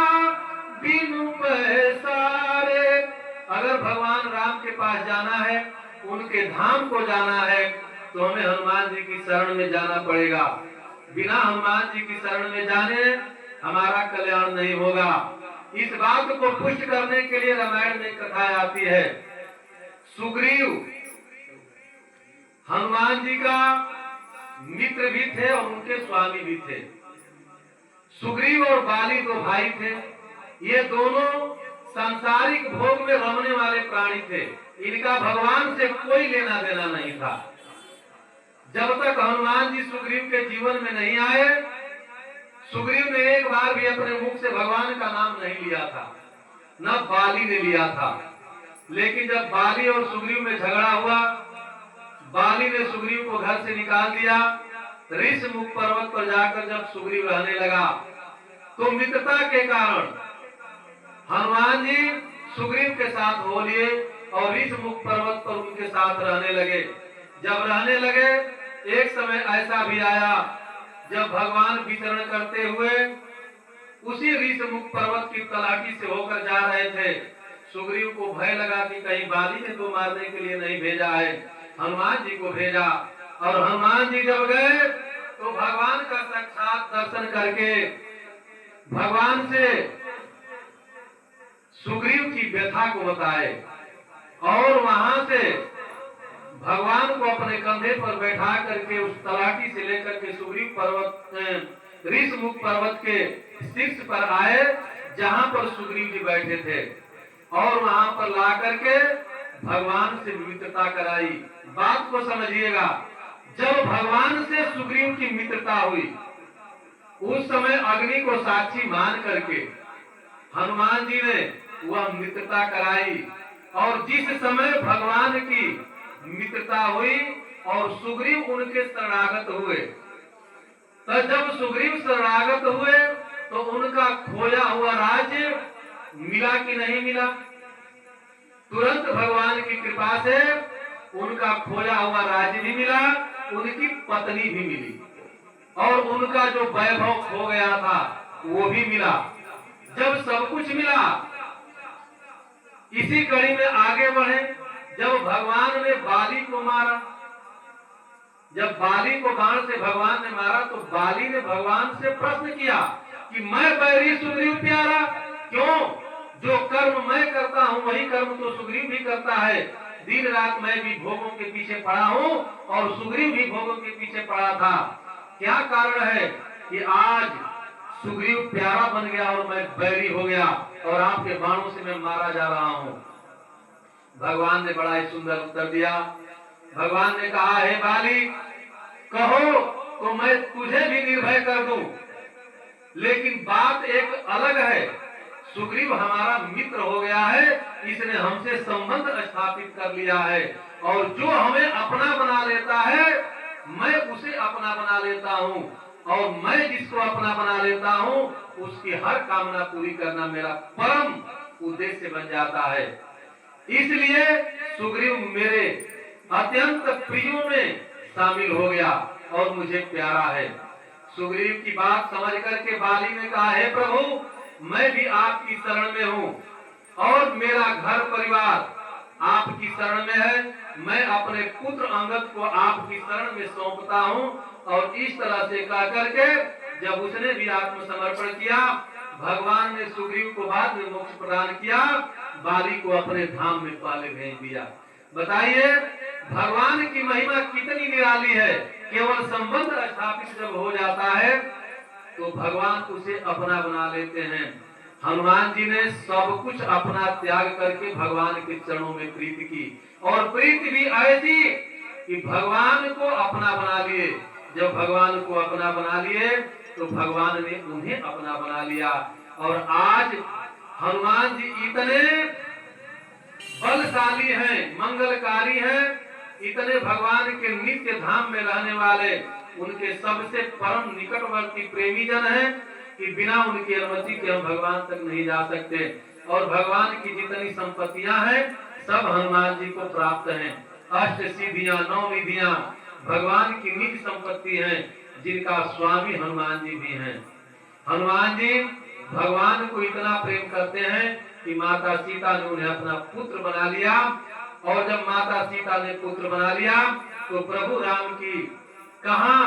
बिनु पैसारे। अगर भगवान राम के पास जाना है, उनके धाम को जाना है, तो हमें हनुमान जी की शरण में जाना पड़ेगा। बिना हनुमान जी की शरण में जाने हमारा कल्याण नहीं होगा। इस बात को पुष्ट करने के लिए रामायण में कथा आती है। सुग्रीव हनुमान जी का मित्र भी थे और उनके स्वामी भी थे। सुग्रीव और बाली दो भाई थे। ये दोनों सांसारिक भोग में रमने वाले प्राणी थे। इनका भगवान से कोई लेना देना नहीं था। जब तक हनुमान जी सुग्रीव के जीवन में नहीं आए, सुग्रीव ने एक बार भी अपने मुख से भगवान का नाम नहीं लिया था, न बाली ने लिया था। लेकिन जब बाली और सुग्रीव में झगड़ा हुआ, बाली ने सुग्रीव को घर से निकाल दिया। ऋषमुख पर्वत पर जाकर जब सुग्रीव रहने लगा, तो मित्रता के कारण हनुमान जी सुग्रीव के साथ हो लिए और ऋषमुख पर्वत पर उनके साथ रहने लगे। जब रहने लगे, एक समय ऐसा भी आया जब भगवान विचरण करते हुए उसी ऋषमुख पर्वत की तलाटी से होकर जा रहे थे। सुग्रीव को भय लगा कि कहीं बाली ने तो मारने के लिए नहीं भेजा है, हनुमान जी को भेजा। और हनुमान जी जब गए तो भगवान का साक्षात दर्शन करके भगवान से सुग्रीव की व्यथा को बताए और वहां से भगवान को अपने कंधे पर बैठा करके उस तलाटी से लेकर के सुग्रीव पर्वत ऋषमुख पर्वत के शीर्ष पर आए, जहां पर सुग्रीव जी बैठे थे, और वहां पर ला करके भगवान से मित्रता कराई। बात को समझिएगा, जब भगवान से सुग्रीव की मित्रता हुई, उस समय अग्नि को साक्षी मान करके हनुमान जी ने वह मित्रता कराई। और जिस समय भगवान की मित्रता हुई और सुग्रीव उनके शरणागत हुए, तो जब सुग्रीव शरणागत हुए तो उनका खोया हुआ राज्य मिला कि नहीं मिला? तुरंत भगवान की कृपा से उनका खोया हुआ राज्य भी मिला, उनकी पत्नी भी मिली, और उनका जो वैभव खो गया था वो भी मिला। जब सब कुछ मिला, इसी कड़ी में आगे बढ़े। जब भगवान ने बाली को मारा, जब बाली को बाण से भगवान ने मारा, तो बाली ने भगवान से प्रश्न किया कि मैं बैरी सुग्रीव प्यारा क्यों? जो कर्म मैं करता हूँ वही कर्म तो सुग्रीव भी करता है। दिन रात मैं भी भोगों के पीछे पड़ा हूँ और सुग्रीव भी भोगों के पीछे पड़ा था। क्या कारण है कि आज सुग्रीव प्यारा बन गया और मैं बैरी हो गया और आपके बाणों से मैं मारा जा रहा हूँ? भगवान ने बड़ा ही सुंदर उत्तर दिया। भगवान ने कहा, हे बाली, कहो तो मैं तुझे भी निर्भय कर दूं, लेकिन बात एक अलग है। सुग्रीव हमारा मित्र हो गया है, इसने हमसे संबंध स्थापित कर लिया है, और जो हमें अपना बना लेता है मैं उसे अपना बना लेता हूँ, और मैं जिसको अपना बना लेता हूँ उसकी हर कामना पूरी करना मेरा परम उद्देश्य बन जाता है। इसलिए सुग्रीव मेरे अत्यंत प्रियों में शामिल हो गया और मुझे प्यारा है। सुग्रीव की बात समझ करके बाली ने कहा, हे प्रभु, मैं भी आपकी शरण में हूँ और मेरा घर परिवार आपकी शरण में है। मैं अपने पुत्र अंगद को आपकी शरण में सौंपता हूँ। और इस तरह से कह करके जब उसने भी आत्मसमर्पण किया, भगवान ने सुग्रीव को बाद में मोक्ष प्रदान किया, बाली को अपने धाम में पहले भेज दिया। बताइए भगवान की महिमा कितनी निराली है। केवल संबंध स्थापित जब हो जाता है तो भगवान उसे अपना बना लेते हैं। हनुमान जी ने सब कुछ अपना त्याग करके भगवान के चरणों में प्रीति की, और प्रीति भी ऐसी कि भगवान को अपना बना लिए। जब भगवान को अपना बना लिए तो भगवान ने उन्हें अपना बना लिया। और आज हनुमान जी इतने बलशाली हैं, मंगलकारी हैं, इतने भगवान के नित्य धाम में रहने वाले उनके सबसे परम निकटवर्ती प्रेमी जन हैं कि बिना उनकी अनुमति के हम भगवान तक नहीं जा सकते। और भगवान की जितनी संपत्तियां हैं सब हनुमान जी को प्राप्त हैं। अष्ट सिद्धियां, 9 निधियां भगवान की निज संपत्ति हैं, जिनका स्वामी हनुमान जी भी हैं। हनुमान जी भगवान को इतना प्रेम करते हैं कि माता सीता ने उन्हें अपना पुत्र बना लिया। और जब माता सीता ने पुत्र बना लिया तो प्रभु राम की कहां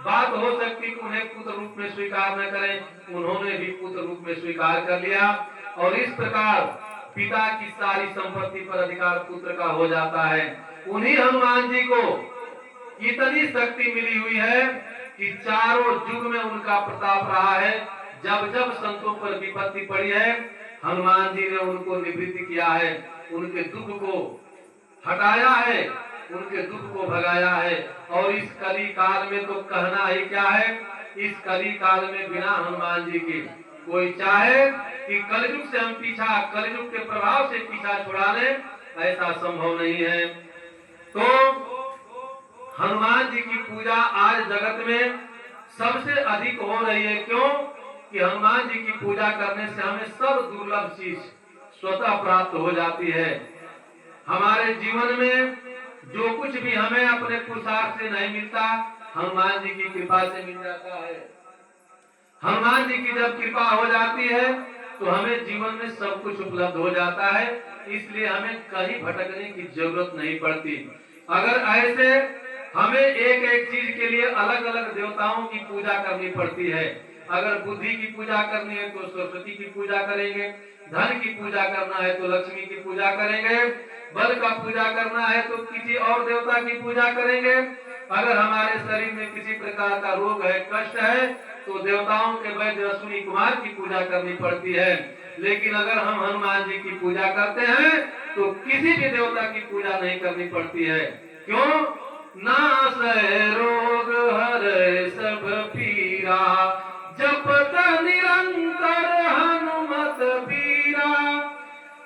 बात हो सकती कि उन्हें पुत्र रूप में स्वीकार न करें, उन्होंने भी पुत्र रूप में स्वीकार कर लिया। और इस प्रकार पिता की सारी संपत्ति पर अधिकार पुत्र का हो जाता है। उन्हीं हनुमान जी को इतनी शक्ति मिली हुई है कि चारों युग में उनका प्रताप रहा है। जब जब संतों पर विपत्ति पड़ी है हनुमान जी ने उनको निवृत्त किया है, उनके दुख को हटाया है, उनके दुख को भगाया है। और इस कली काल में तो कहना ही क्या है, इस कली काल में बिना हनुमान जी के कोई चाहे कि कलयुग से हम पीछा, कलयुग के प्रभाव से पीछा छुड़ा ले, ऐसा संभव नहीं है। तो हनुमान जी की पूजा आज जगत में सबसे अधिक हो रही है। क्यों? कि हनुमान जी की पूजा करने से हमें सब दुर्लभ चीज स्वतः प्राप्त हो जाती है। हमारे जीवन में जो कुछ भी हमें अपने पुरुषार्थ से नहीं मिलता, हनुमान जी की कृपा से मिल जाता है। हनुमान जी की जब कृपा हो जाती है तो हमें जीवन में सब कुछ उपलब्ध हो जाता है, इसलिए हमें कहीं भटकने की जरूरत नहीं पड़ती। अगर ऐसे हमें एक एक चीज के लिए अलग अलग देवताओं की पूजा करनी पड़ती है। अगर बुद्धि की पूजा करनी है तो सरस्वती की पूजा करेंगे, धन की पूजा करना है तो लक्ष्मी की पूजा करेंगे, बल का पूजा करना है तो किसी और देवता की पूजा करेंगे। अगर हमारे शरीर में किसी प्रकार का रोग है, कष्ट है, तो देवताओं के वैद्य अश्विनी कुमार की पूजा करनी पड़ती है। लेकिन अगर हम हनुमान जी की पूजा करते हैं तो किसी भी देवता की पूजा नहीं करनी पड़ती है। क्यों? नासै रोग हरै सब पीरा, जपत निरंतर हनुमत बीरा,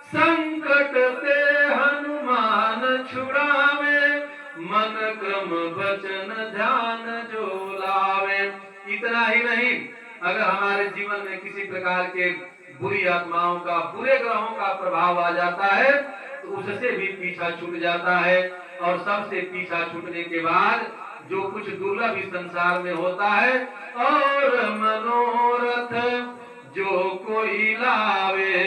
संकट से हनुमान छुड़ावे, मन क्रम वचन ध्यान जो लावे। इतना ही नहीं, अगर हमारे जीवन में किसी प्रकार के बुरी आत्माओं का, बुरे ग्रहों का प्रभाव आ जाता है तो उससे भी पीछा छूट जाता है। और सबसे पीछा छूटने के बाद जो कुछ दुर्लभ इस संसार में होता है, और मनोरथ जो कोई लावे,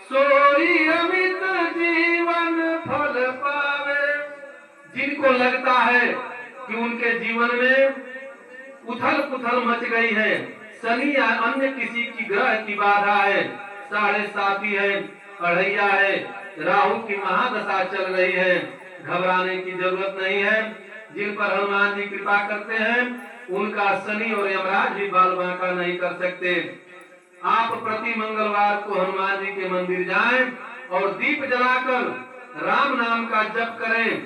सोई अमित जीवन फल पावे। जिनको लगता है कि उनके जीवन में उथल पुथल मच गई है, शनि या अन्य किसी की ग्रह की बाधा है, 7.5 है, अढ़ैया है, राहु की महादशा चल रही है, घबराने की जरूरत नहीं है। जिन पर हनुमान जी कृपा करते हैं उनका शनि और यमराज भी बाल बांका नहीं कर सकते। आप प्रति मंगलवार को हनुमान जी के मंदिर जाएं और दीप जलाकर राम नाम का जप करें,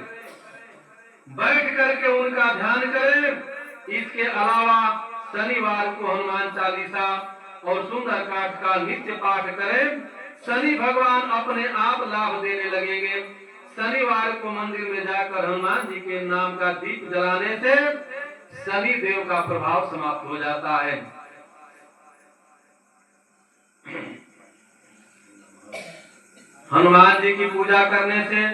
बैठ करके उनका ध्यान करें। इसके अलावा शनिवार को हनुमान चालीसा और सुंदर काठ का नित्य पाठ करें। शनि भगवान अपने आप लाभ देने लगेंगे। शनिवार को मंदिर में जाकर हनुमान जी के नाम का दीप जलाने से शनि देव का प्रभाव समाप्त हो जाता है। हनुमान जी की पूजा करने से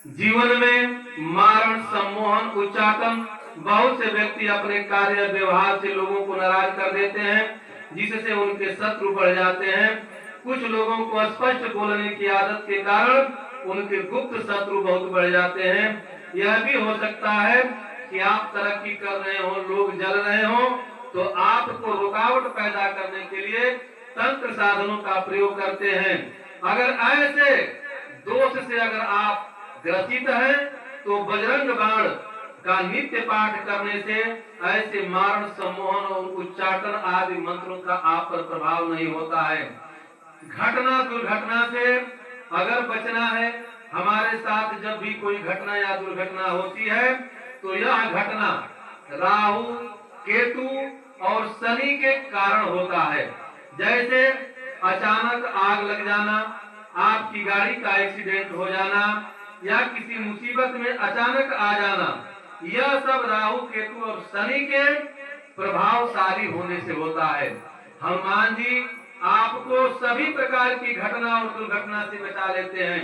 जीवन में मारण, सम्मोहन, उच्चाटन, बहुत से व्यक्ति अपने कार्य व्यवहार से लोगों को नाराज कर देते हैं, जिससे उनके शत्रु बढ़ जाते हैं। कुछ लोगों को स्पष्ट बोलने की आदत के कारण उनके गुप्त शत्रु बहुत बढ़ जाते हैं। यह भी हो सकता है कि आप तरक्की कर रहे हो, लोग जल रहे हो, तो आपको रुकावट पैदा करने के लिए तंत्र साधनों का प्रयोग करते हैं। अगर ऐसे दोष से अगर आप ग्रसित हैं तो बजरंग बाण का नित्य पाठ करने से ऐसे मारण, सम्मोहन और उच्चाटन आदि मंत्रों का आप पर प्रभाव नहीं होता है। घटना दुर्घटना से अगर बचना है, हमारे साथ जब भी कोई घटना या दुर्घटना होती है तो यह घटना राहु, केतु और शनि के कारण होता है। जैसे अचानक आग लग जाना, आपकी गाड़ी का एक्सीडेंट हो जाना, या किसी मुसीबत में अचानक आ जाना, यह सब राहु केतु और शनि के प्रभावशाली होने से होता है। हनुमान जी आपको सभी प्रकार की घटना और दुर्घटना से बचा लेते हैं।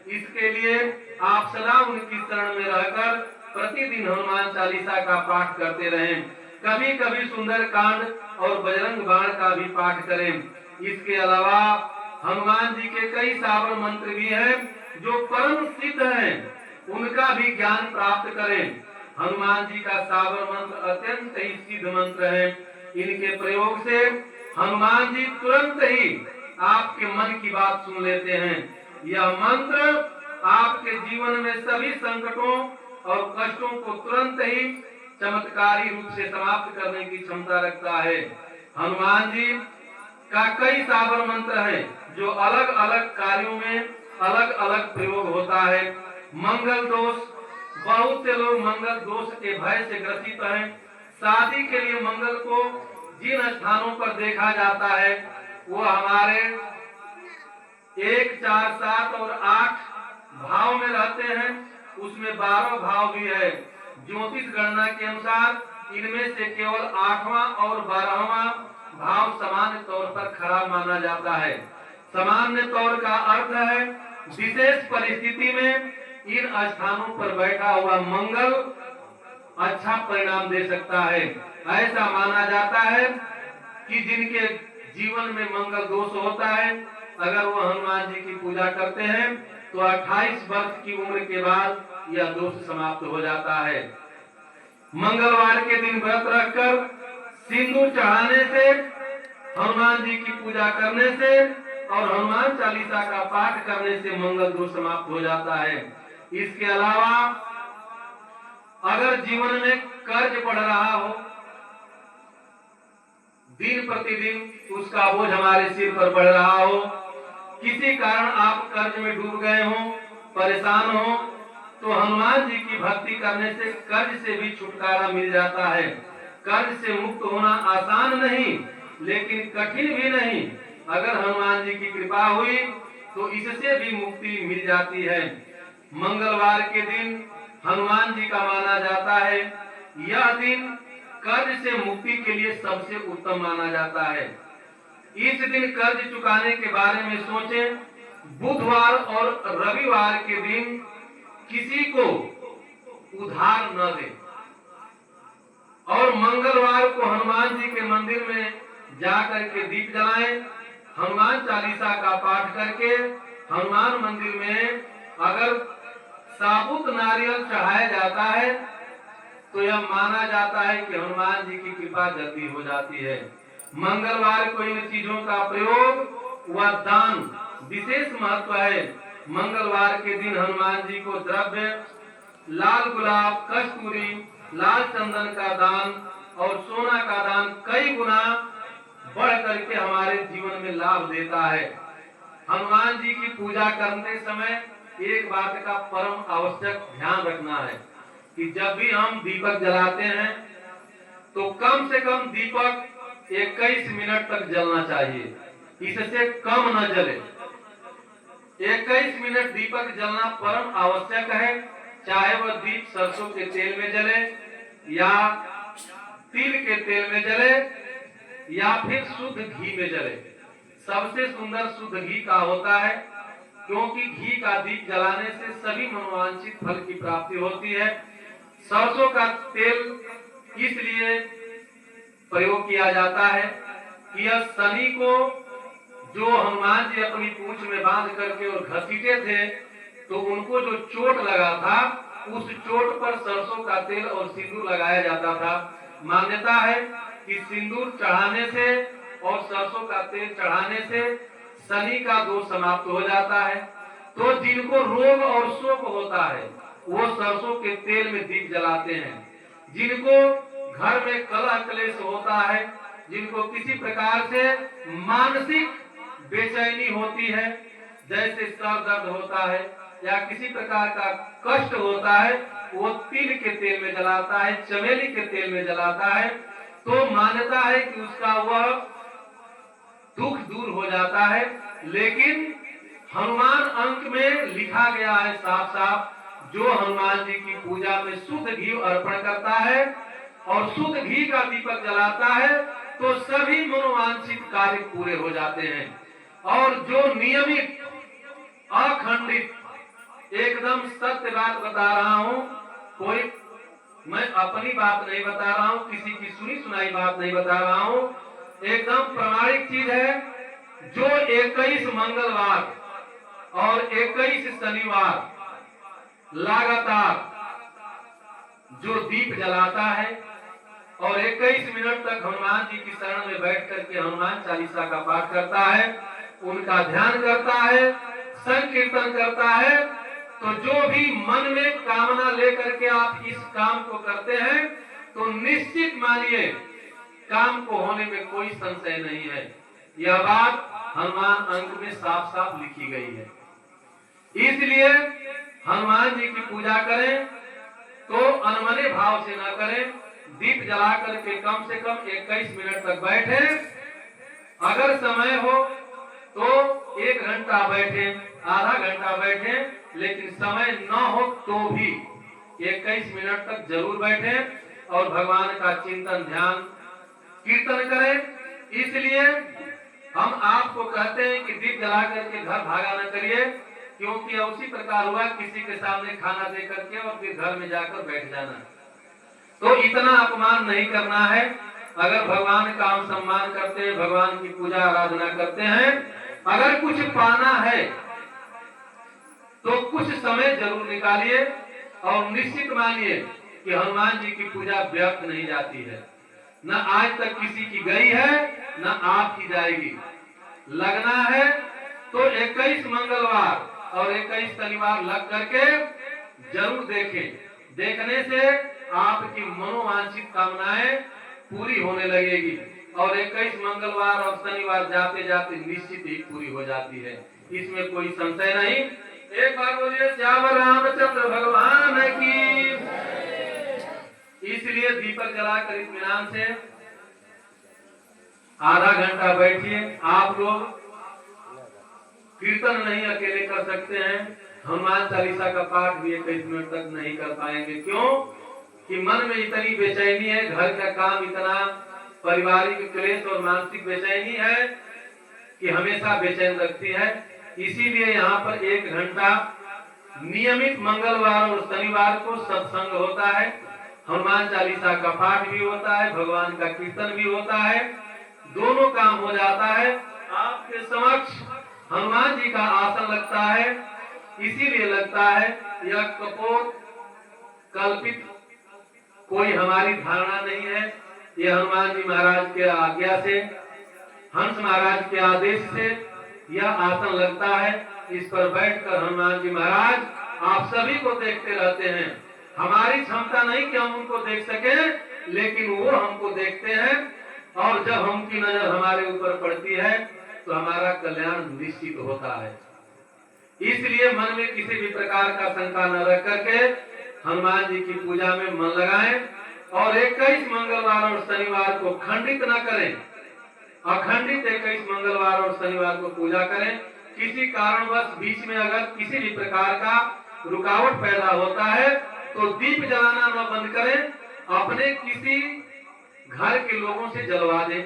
इसके लिए आप सदा उनकी शरण में रहकर प्रतिदिन हनुमान चालीसा का पाठ करते रहें। कभी कभी सुंदर कांड और बजरंग बाण का भी पाठ करें। इसके अलावा हनुमान जी के कई सावर मंत्र भी हैं जो परम सिद्ध हैं, उनका भी ज्ञान प्राप्त करें। हनुमान जी का सावर मंत्र अत्यंत ही सिद्ध मंत्र है। इनके प्रयोग से हनुमान जी तुरंत ही आपके मन की बात सुन लेते हैं। यह मंत्र आपके जीवन में सभी संकटों और कष्टों को तुरंत ही चमत्कारी रूप से समाप्त करने की क्षमता रखता है। हनुमान जी का कई सावर मंत्र है जो अलग अलग कार्यों में अलग अलग प्रयोग होता है। मंगल दोष, बहुत से लोग मंगल दोष के भय से ग्रसित हैं। शादी के लिए मंगल को जिन स्थानों पर देखा जाता है वो हमारे 1, 4, 7 और 8 भाव में रहते हैं। उसमें 12 भाव भी है। ज्योतिष गणना के अनुसार इनमें से केवल 8वां और 12वां भाव सामान्य तौर पर खराब माना जाता है। सामान्य तौर का अर्थ है विशेष परिस्थिति में इन स्थानों पर बैठा हुआ मंगल अच्छा परिणाम दे सकता है। ऐसा माना जाता है कि जिनके जीवन में मंगल दोष होता है, अगर वो हनुमान जी की पूजा करते हैं तो 28 वर्ष की उम्र के बाद यह दोष समाप्त हो जाता है। मंगलवार के दिन व्रत रखकर सिंदूर चढ़ाने से, हनुमान जी की पूजा करने से और हनुमान चालीसा का पाठ करने से मंगल दोष समाप्त हो जाता है। इसके अलावा अगर जीवन में कर्ज बढ़ रहा हो, दिन प्रतिदिन उसका बोझ हमारे सिर पर बढ़ रहा हो, किसी कारण आप कर्ज में डूब गए हो, परेशान हो, तो हनुमान जी की भक्ति करने से कर्ज से भी छुटकारा मिल जाता है। कर्ज से मुक्त होना आसान नहीं लेकिन कठिन भी नहीं। अगर हनुमान जी की कृपा हुई तो इससे भी मुक्ति मिल जाती है। मंगलवार के दिन हनुमान जी का माना जाता है, यह दिन कर्ज से मुक्ति के लिए सबसे उत्तम माना जाता है। इस दिन कर्ज चुकाने के बारे में सोचें। बुधवार और रविवार के दिन किसी को उधार न दें और मंगलवार को हनुमान जी के मंदिर में जाकर के दीप जलाएं। हनुमान चालीसा का पाठ करके हनुमान मंदिर में अगर साबुत नारियल चढ़ाया जाता है तो यह माना जाता है कि हनुमान जी की कृपा जल्दी हो जाती है। मंगलवार को इन चीजों का प्रयोग व दान विशेष महत्व है। मंगलवार के दिन हनुमान जी को द्रव्य, लाल गुलाब, कस्तूरी, लाल चंदन का दान और सोना का दान कई गुना बढ़ करके हमारे जीवन में लाभ देता है। हनुमान जी की पूजा करते समय एक बात का परम आवश्यक ध्यान रखना है कि जब भी हम दीपक जलाते हैं तो कम से कम दीपक 21 मिनट तक जलना चाहिए, इससे कम न जले। 21 मिनट दीपक जलना परम आवश्यक है, चाहे वह दीप सरसों के तेल में जले या तिल के तेल में जले या फिर शुद्ध घी में जले। सबसे सुंदर शुद्ध घी का होता है, क्योंकि घी का दीप जलाने से सभी मनोवांछित फल की प्राप्ति होती है। सरसों का तेल इसलिए प्रयोग किया जाता है कि यह शनि को, जो हनुमान जी अपनी पूंछ में बांध करके और घसीटे थे, तो उनको जो चोट लगा था उस चोट पर सरसों का तेल और सिंदूर लगाया जाता था। मान्यता है कि सिंदूर चढ़ाने से और सरसों का तेल चढ़ाने से शनि का दोष समाप्त हो जाता है। तो जिनको रोग और शोक होता है वो सरसों के तेल में दीप जलाते हैं। जिनको घर में कलह क्लेश होता है, जिनको किसी प्रकार से मानसिक बेचैनी होती है, जैसे सर दर्द होता है या किसी प्रकार का कष्ट होता है, वो तिल के तेल में जलाता है, चमेली के तेल में जलाता है, तो मान्यता है कि उसका वह दुख दूर हो जाता है। लेकिन हनुमान अंक में लिखा गया है साफ साफ, जो हनुमान जी की पूजा में शुद्ध घी अर्पण करता है और शुद्ध घी का दीपक जलाता है तो सभी मनोवांछित कार्य पूरे हो जाते हैं। और जो नियमित अखंडित एकदम सत्य बात बता रहा हूं, कोई मैं अपनी बात नहीं बता रहा हूं, किसी की सुनी सुनाई बात नहीं बता रहा हूं, एकदम प्रामाणिक चीज है। जो 21 मंगलवार और 21 शनिवार लगातार जो दीप जलाता है और 21 मिनट तक हनुमान जी की शरण में बैठ करके हनुमान चालीसा का पाठ करता है, उनका ध्यान करता है, संकीर्तन करता है, तो जो भी मन में कामना लेकर के आप इस काम को करते हैं तो निश्चित मानिए काम को होने में कोई संशय नहीं है। यह बात हनुमान अंक में साफ साफ लिखी गई है। इसलिए हनुमान जी की पूजा करें तो अनमने भाव से ना करें, दीप जला करके कम से कम 21 मिनट तक बैठे। अगर समय हो तो 1 घंटा बैठे, आधा घंटा बैठे, लेकिन समय न हो तो भी 21 मिनट तक जरूर बैठे और भगवान का चिंतन ध्यान कीर्तन करें। इसलिए हम आपको कहते हैं कि दीप जला करके घर भागा न करिए, क्योंकि उसी प्रकार हुआ किसी के सामने खाना दे करके और फिर घर में जाकर बैठ जाना, तो इतना अपमान नहीं करना है। अगर भगवान का हम सम्मान करते हैं, भगवान की पूजा आराधना करते हैं, अगर कुछ पाना है तो कुछ समय जरूर निकालिए और निश्चित मानिए कि हनुमान जी की पूजा व्यर्थ नहीं जाती है। न आज तक किसी की गई है न आपकी जाएगी। लगना है तो 21 मंगलवार और 21 शनिवार लग करके जरूर देखें। देखने से आपकी मनोवांछित कामनाएं पूरी होने लगेगी और 21 मंगलवार और शनिवार जाते जाते निश्चित ही पूरी हो जाती है, इसमें कोई संशय नहीं। एक बार बोलिए श्याम रामचंद्र भगवान की। इसलिए दीपक जलाकर इत्मीनान से आधा घंटा बैठिए। आप लोग कीर्तन नहीं अकेले कर सकते हैं, हनुमान चालीसा का पाठ भी 21 मिनट तक नहीं कर पाएंगे। क्यों कि मन में इतनी बेचैनी है, घर का काम इतना, पारिवारिक क्लेश और मानसिक बेचैनी है कि हमेशा बेचैन रखती है। इसीलिए यहाँ पर 1 घंटा नियमित मंगलवार और शनिवार को सत्संग होता है, हनुमान चालीसा का पाठ भी होता है, भगवान का कीर्तन भी होता है, दोनों काम हो जाता है। आपके समक्ष हनुमान जी का आसन लगता है, इसीलिए लगता है यह कपोत कल्पित कोई हमारी धारणा नहीं है। यह हनुमान जी महाराज के आज्ञा से, हंस महाराज के आदेश से यह आसन लगता है। इस पर बैठकर हनुमान जी महाराज आप सभी को देखते रहते हैं। हमारी क्षमता नहीं कि हम उनको देख सके, लेकिन वो हमको देखते हैं और जब उनकी नजर हमारे ऊपर पड़ती है तो हमारा कल्याण निश्चित होता है। इसलिए मन में किसी भी प्रकार का शंका न रख करके हनुमान जी की पूजा में मन लगाएं और 21 मंगलवार और शनिवार को खंडित न करें, अखंडित 21 मंगलवार और शनिवार को पूजा करें। किसी कारणवश बीच में अगर किसी भी प्रकार का रुकावट पैदा होता है तो दीप जलाना न बंद करें, अपने किसी घर के लोगों से जलवा दें।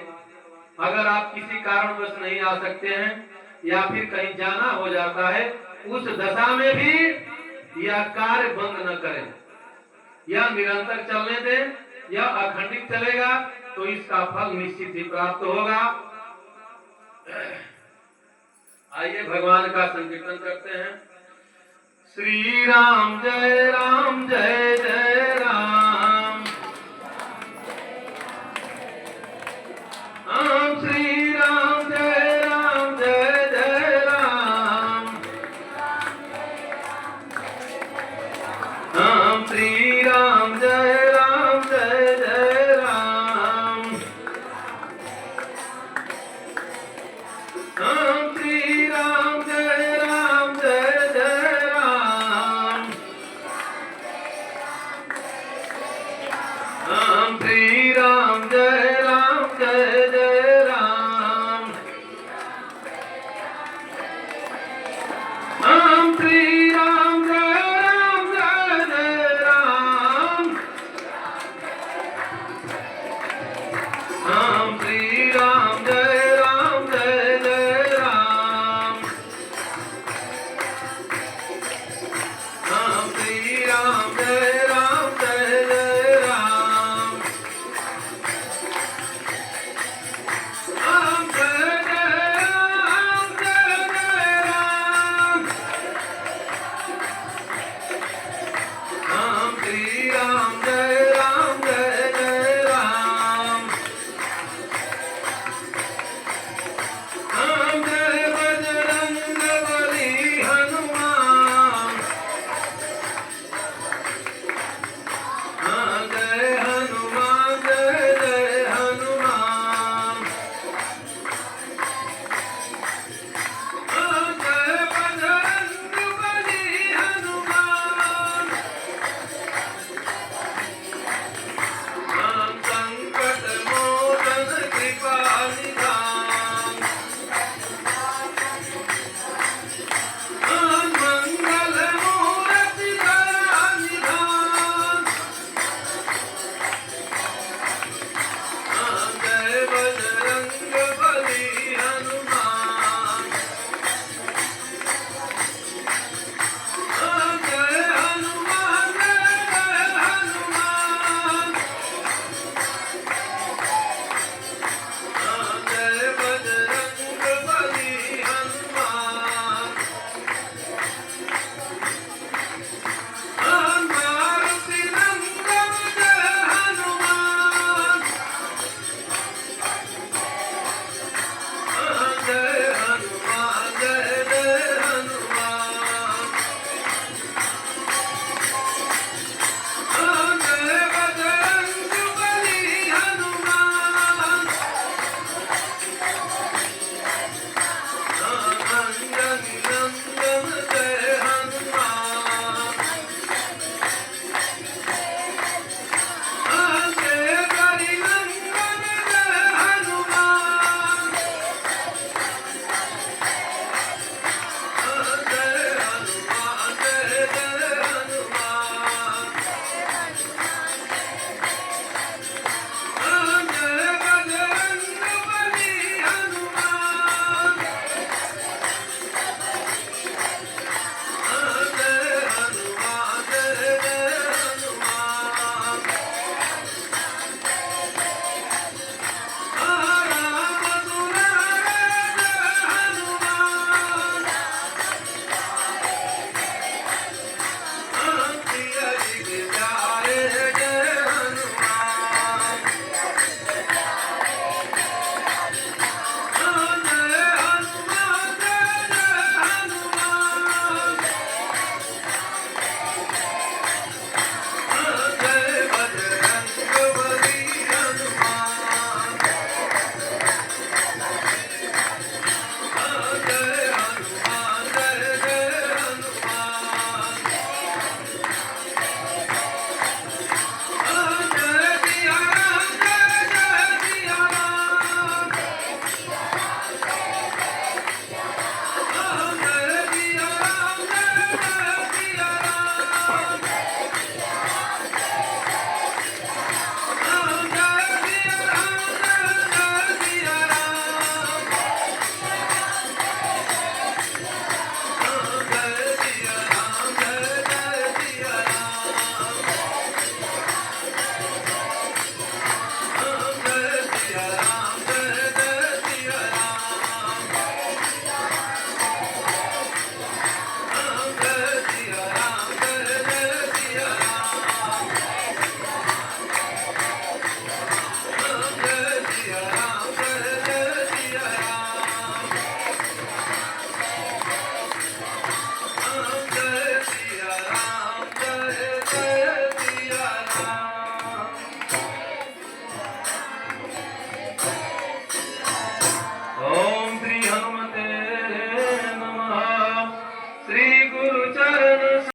अगर आप किसी कारणवश नहीं आ सकते हैं या फिर कहीं जाना हो जाता है, उस दशा में भी यह कार्य बंद न करें, यह निरंतर चलने दें। यह अखंडित चलेगा तो इसका फल निश्चित ही प्राप्त होगा। आइए भगवान का संकीर्तन करते हैं। श्री राम जय जय राम, राम श्री राम जय जय राम, राम श्री राम जय जय राम, राम श्री राम जय जय राम, राम श्री